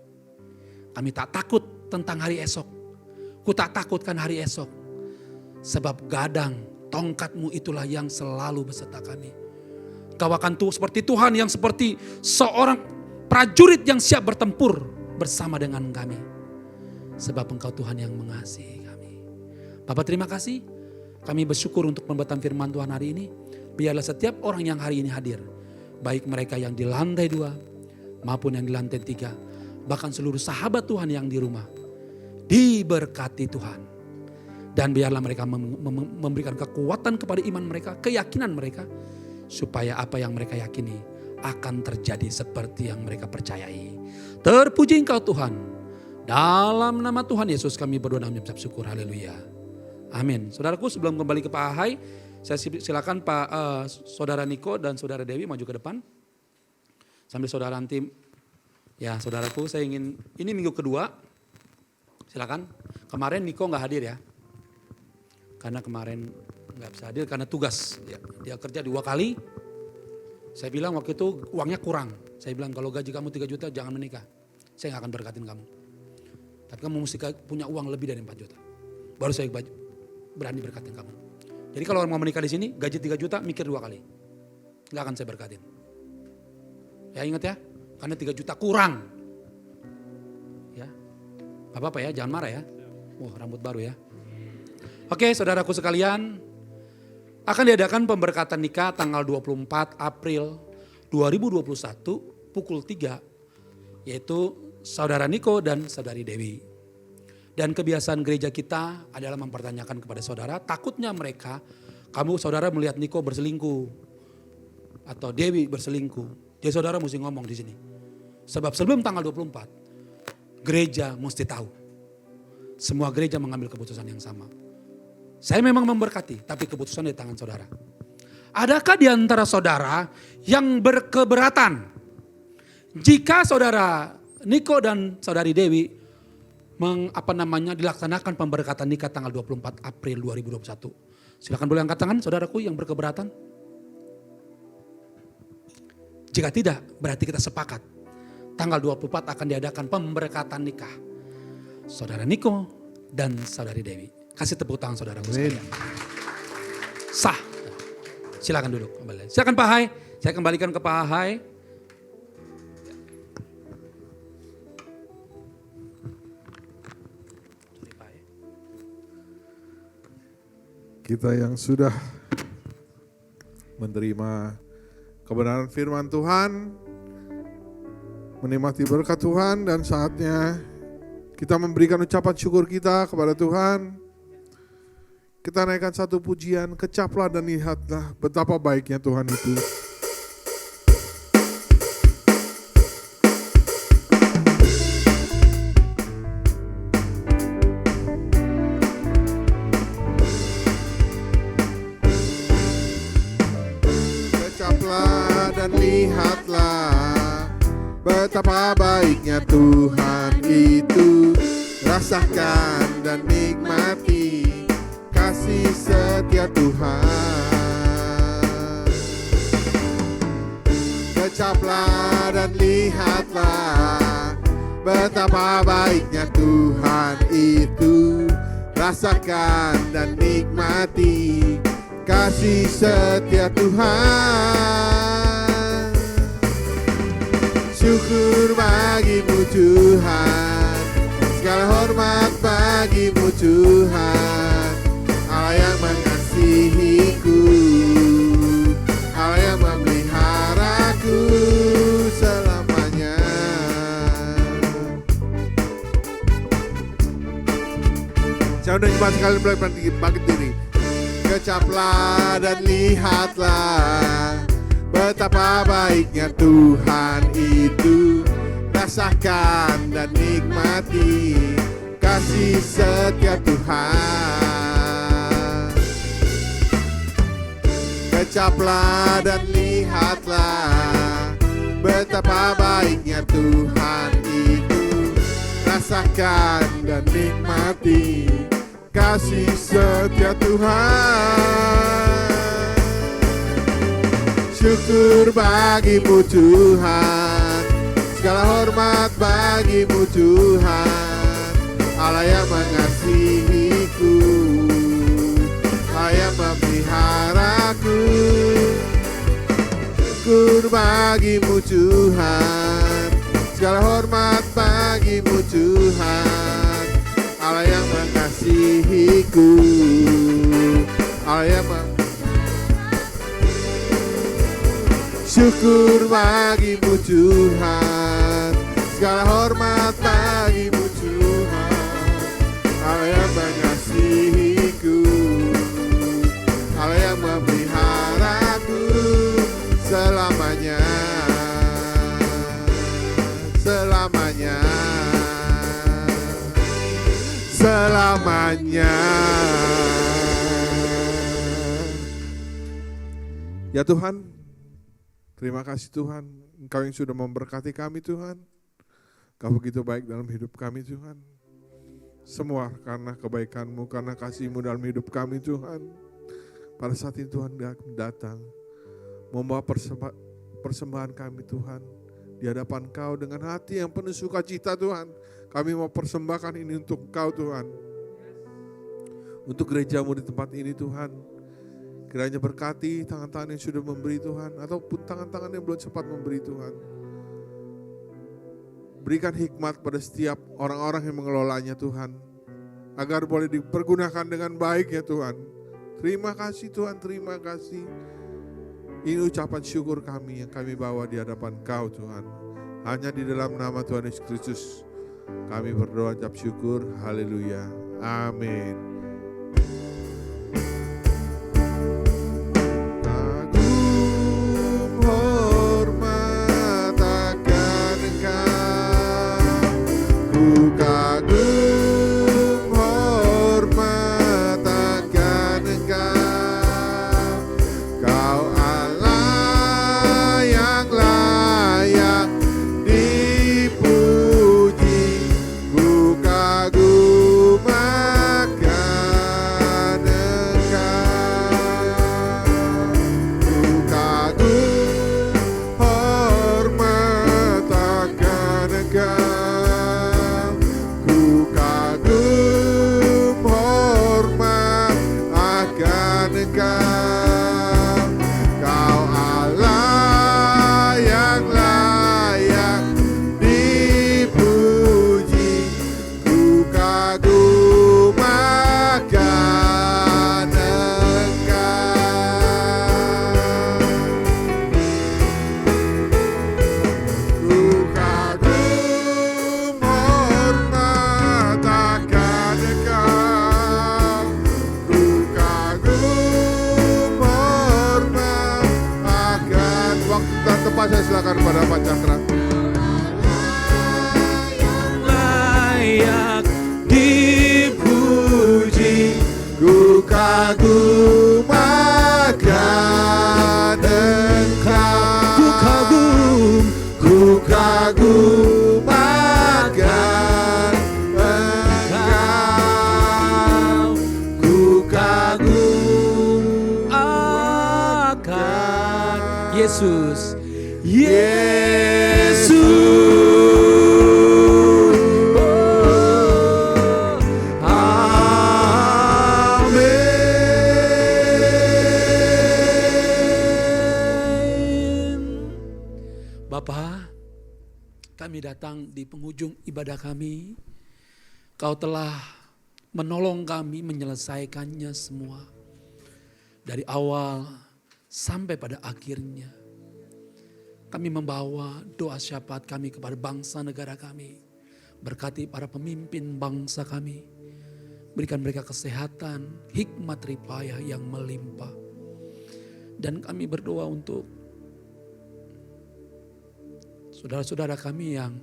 [SPEAKER 2] Kami tak takut tentang hari esok. Ku tak takutkan hari esok. Sebab gadang, tongkat-Mu itulah yang selalu beserta kami. Kau akan seperti Tuhan yang seperti seorang prajurit yang siap bertempur bersama dengan kami. Sebab Engkau Tuhan yang mengasihi kami. Bapak terima kasih. Kami bersyukur untuk pemberitaan firman Tuhan hari ini. Biarlah setiap orang yang hari ini hadir. Baik mereka yang di lantai 2 maupun yang di lantai 3. Bahkan seluruh sahabat Tuhan yang di rumah. Diberkati Tuhan. Dan biarlah mereka memberikan kekuatan kepada iman mereka, keyakinan mereka. Supaya apa yang mereka yakini akan terjadi seperti yang mereka percayai. Terpuji Engkau Tuhan. Dalam nama Tuhan Yesus kami berdoa dan mengucap syukur. Haleluya. Amin. Saudaraku sebelum kembali ke Pak Ahai, saya silakan Pak Saudara Niko dan Saudara Dewi maju ke depan. Sambil saudara tim. Ya saudaraku saya ingin, ini minggu kedua. Silakan. Kemarin Niko gak hadir ya. Karena kemarin gak bisa hadir karena tugas. Dia kerja 2 kali. Saya bilang waktu itu uangnya kurang. Saya bilang kalau gaji kamu 3 juta jangan menikah. Saya gak akan berkatin kamu. Tapi kamu mesti punya uang lebih dari 4 juta. Baru saya berani berkatin kamu. Jadi kalau orang mau menikah di sini gaji 3 juta mikir 2 kali. Gak akan saya berkatin. Ya ingat ya. Karena 3 juta kurang. Ya. Gak apa-apa ya jangan marah ya. Wah rambut baru ya. Oke saudaraku sekalian, akan diadakan pemberkatan nikah tanggal 24 April 2021 pukul 3, yaitu Saudara Niko dan Saudari Dewi. Dan kebiasaan gereja kita adalah mempertanyakan kepada saudara, takutnya mereka, kamu saudara melihat Niko berselingkuh atau Dewi berselingkuh. Jadi saudara mesti ngomong di sini. Sebab sebelum tanggal 24, gereja mesti tahu semua gereja mengambil keputusan yang sama. Saya memang memberkati, tapi keputusan di tangan saudara. Adakah di antara saudara yang berkeberatan jika saudara Niko dan saudari Dewi dilaksanakan pemberkatan nikah tanggal 24 April 2021? Silakan boleh angkat tangan saudaraku yang berkeberatan. Jika tidak, berarti kita sepakat. Tanggal 24 akan diadakan pemberkatan nikah saudara Niko dan saudari Dewi. Kasih tepuk tangan saudaraku sekalian. Sah. Silakan duduk kembali. Silakan Pak Hai. Saya kembalikan ke Pak Hai.
[SPEAKER 1] Kita yang sudah menerima kebenaran firman Tuhan, menikmati berkat Tuhan, dan saatnya kita memberikan ucapan syukur kita kepada Tuhan. Kita naikkan satu pujian, kecaplah dan lihatlah betapa baiknya Tuhan itu. Kecaplah dan lihatlah betapa baiknya Tuhan itu. Rasakan dan nikmati kasih setia Tuhan. Kecaplah dan lihatlah betapa baiknya Tuhan itu. Rasakan dan nikmati kasih setia Tuhan. Syukur bagimu Tuhan, segala hormat bagimu Tuhan, Allah yang mengasihiku, Allah yang memeliharaku selamanya. Saya udah nyoba sekali bangkit diri. Kecaplah dan lihatlah betapa baiknya Tuhan itu. Rasakan dan nikmati kasih setia Tuhan. Kecaplah dan lihatlah betapa baiknya Tuhan itu. Rasakan dan nikmati kasih setia Tuhan. Syukur bagimu Tuhan, segala hormat bagimu Tuhan, Allah yang mengasihiku, Allah yang memeliharaku. Syukur bagimu Tuhan, segala hormat bagimu Tuhan, Allah yang mengasihiku, Allah yang syukur bagimu Tuhan, segala hormat bagimu Tuhan, Allah yang mengasihiku, Allah yang memeliharaku selamanya, selamanya, selamanya. Ya Tuhan, terima kasih Tuhan, Engkau yang sudah memberkati kami Tuhan. Engkau begitu baik dalam hidup kami Tuhan. Semua karena kebaikan-Mu, karena kasih-Mu dalam hidup kami Tuhan. Pada saat ini Tuhan datang, membawa persembahan kami Tuhan. Di hadapan Engkau dengan hati yang penuh sukacita Tuhan. Kami mau persembahkan ini untuk Engkau Tuhan. Untuk gereja-Mu di tempat ini Tuhan. Kiranya berkati tangan-tangan yang sudah memberi Tuhan, ataupun tangan-tangan yang belum sempat memberi Tuhan. Berikan hikmat pada setiap orang-orang yang mengelolanya Tuhan, agar boleh dipergunakan dengan baik ya Tuhan. Terima kasih Tuhan, terima kasih. Ini ucapan syukur kami yang kami bawa di hadapan Kau Tuhan. Hanya di dalam nama Tuhan Yesus Kristus kami berdoa ucap syukur. Haleluya. Amin. Kagum
[SPEAKER 2] Yesus. Yesus. Bapa, kami datang di penghujung ibadah kami. Kau telah menolong kami menyelesaikannya semua. Dari awal sampai pada akhirnya. Kami membawa doa syafaat kami kepada bangsa negara kami. Berkati para pemimpin bangsa kami. Berikan mereka kesehatan, hikmat ripayah yang melimpah. Dan kami berdoa untuk saudara-saudara kami yang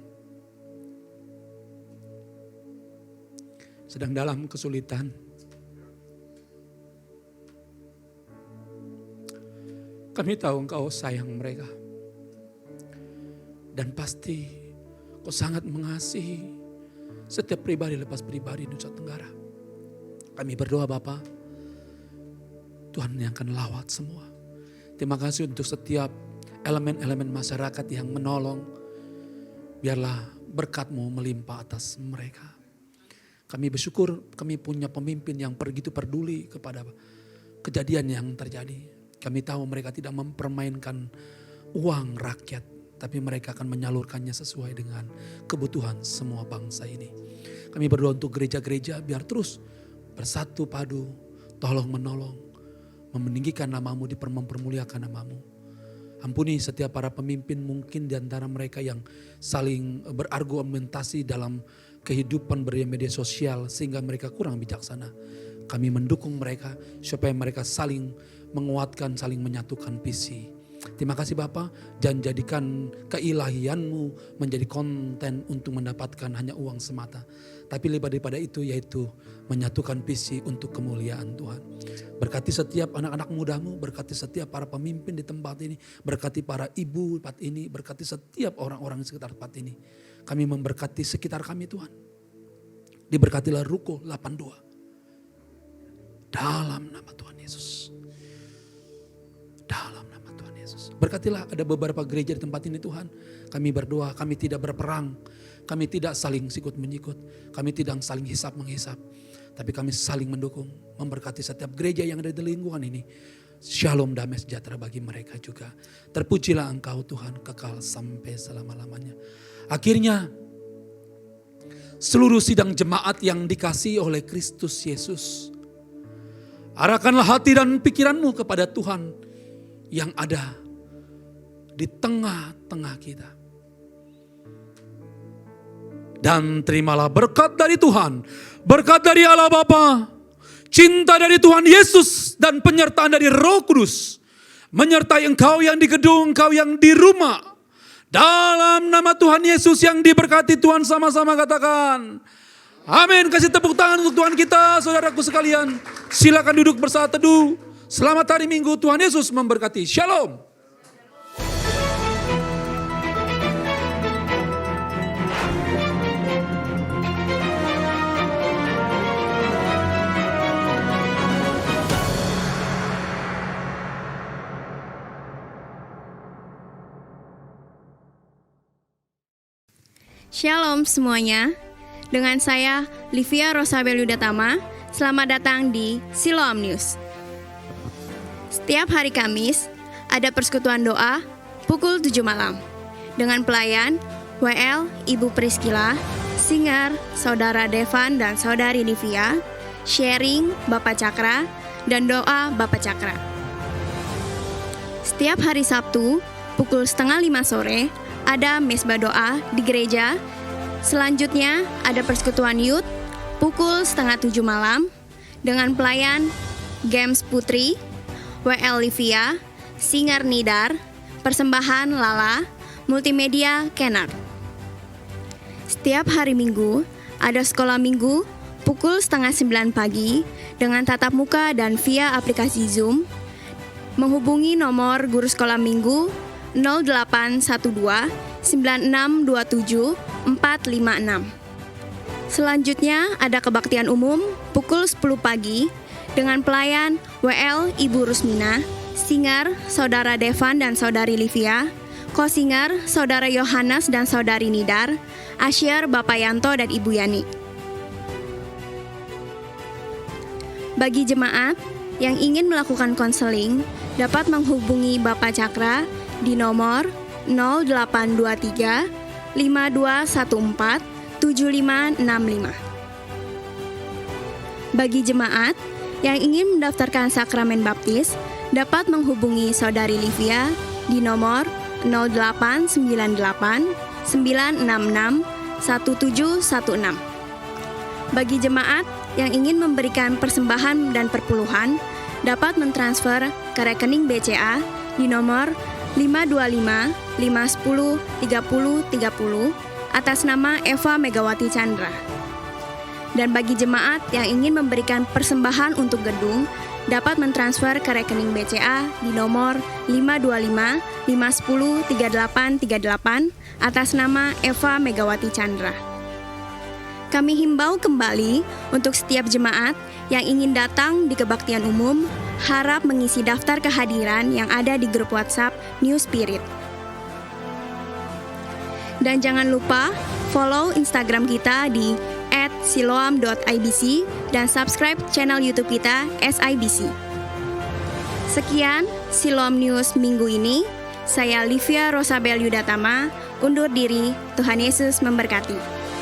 [SPEAKER 2] sedang dalam kesulitan. Kami tahu Engkau sayang mereka. Dan pasti Kau sangat mengasihi setiap pribadi lepas pribadi di Nusa Tenggara. Kami berdoa Bapa, Tuhan yang akan lawat semua. Terima kasih untuk setiap elemen-elemen masyarakat yang menolong, biarlah berkat-Mu melimpah atas mereka. Kami bersyukur kami punya pemimpin yang begitu peduli kepada kejadian yang terjadi. Kami tahu mereka tidak mempermainkan uang rakyat, tapi mereka akan menyalurkannya sesuai dengan kebutuhan semua bangsa ini. Kami berdoa untuk gereja-gereja biar terus bersatu padu, tolong menolong, meninggikan nama-Mu, mempermuliakan nama-Mu. Ampuni setiap para pemimpin mungkin di antara mereka yang saling berargumentasi dalam kehidupan bermedia sosial sehingga mereka kurang bijaksana. Kami mendukung mereka supaya mereka saling menguatkan, saling menyatukan visi. Terima kasih Bapa, jangan jadikan keilahian-Mu menjadi konten untuk mendapatkan hanya uang semata. Tapi lebih daripada itu yaitu menyatukan visi untuk kemuliaan Tuhan. Berkati setiap anak-anak muda-Mu, berkati setiap para pemimpin di tempat ini, berkati para ibu tempat ini, berkati setiap orang-orang di sekitar tempat ini. Kami memberkati sekitar kami Tuhan. Diberkatilah Ruko 82. Dalam nama Tuhan Yesus. Dalam nama Tuhan Yesus. Berkatilah ada beberapa gereja di tempat ini Tuhan. Kami berdoa, kami tidak berperang. Kami tidak saling sikut menyikut. Kami tidak saling hisap menghisap. Tapi kami saling mendukung. Memberkati setiap gereja yang ada di lingkungan ini. Shalom damai sejahtera bagi mereka juga. Terpujilah Engkau Tuhan kekal sampai selama-lamanya. Akhirnya seluruh sidang jemaat yang dikasihi oleh Kristus Yesus. Arahkanlah hati dan pikiranmu kepada Tuhan yang ada di tengah-tengah kita. Dan terimalah berkat dari Tuhan, berkat dari Allah Bapa, cinta dari Tuhan Yesus dan penyertaan dari Roh Kudus menyertai engkau yang di gedung, engkau yang di rumah. Dalam nama Tuhan Yesus yang diberkati Tuhan, sama-sama katakan amin. Kasih tepuk tangan untuk Tuhan kita, saudaraku sekalian. Silakan duduk bersaat teduh. Selamat hari Minggu, Tuhan Yesus memberkati. Shalom.
[SPEAKER 4] Shalom semuanya, dengan saya Livia Rosabel Yudatama. Selamat datang di Siloam News. Setiap hari Kamis ada persekutuan doa pukul 7 malam dengan pelayan WL Ibu Priskila, singer Saudara Devan dan Saudari Livia, sharing Bapak Cakra dan doa Bapak Cakra. Setiap hari Sabtu pukul 4:30 sore ada mesbah doa di gereja. Selanjutnya ada persekutuan youth pukul 6:30 malam dengan pelayan Games Putri, WL Livia, singer Nidar, persembahan Lala, multimedia Kenar. Setiap hari Minggu ada sekolah minggu pukul 8:30 pagi dengan tatap muka dan via aplikasi Zoom. Menghubungi nomor guru sekolah minggu 0812 9627 456. Selanjutnya ada kebaktian umum pukul 10 pagi dengan pelayan WL Ibu Rusmina, Singer, Saudara Devan dan Saudari Livia. Co-singer, Saudara Yohanes dan Saudari Nidar. Usher, Bapak Yanto dan Ibu Yani. Bagi jemaat yang ingin melakukan konseling, dapat menghubungi Bapak Cakra di nomor 0823 5214 7565. Bagi jemaat yang ingin mendaftarkan sakramen baptis, dapat menghubungi Saudari Livia di nomor 0898 966 1716. Bagi jemaat yang ingin memberikan persembahan dan perpuluhan, dapat mentransfer ke rekening BCA di nomor 525 510 30 30 atas nama Eva Megawati Chandra. Dan bagi jemaat yang ingin memberikan persembahan untuk gedung, dapat mentransfer ke rekening BCA di nomor 525 510 38 38 atas nama Eva Megawati Chandra. Kami himbau kembali untuk setiap jemaat yang ingin datang di kebaktian umum, harap mengisi daftar kehadiran yang ada di grup WhatsApp New Spirit. Dan jangan lupa follow Instagram kita di @siloam.ibc dan subscribe channel YouTube kita SIBC. Sekian Siloam News minggu ini. Saya Livia Rosabel Yudatama, undur diri. Tuhan Yesus memberkati.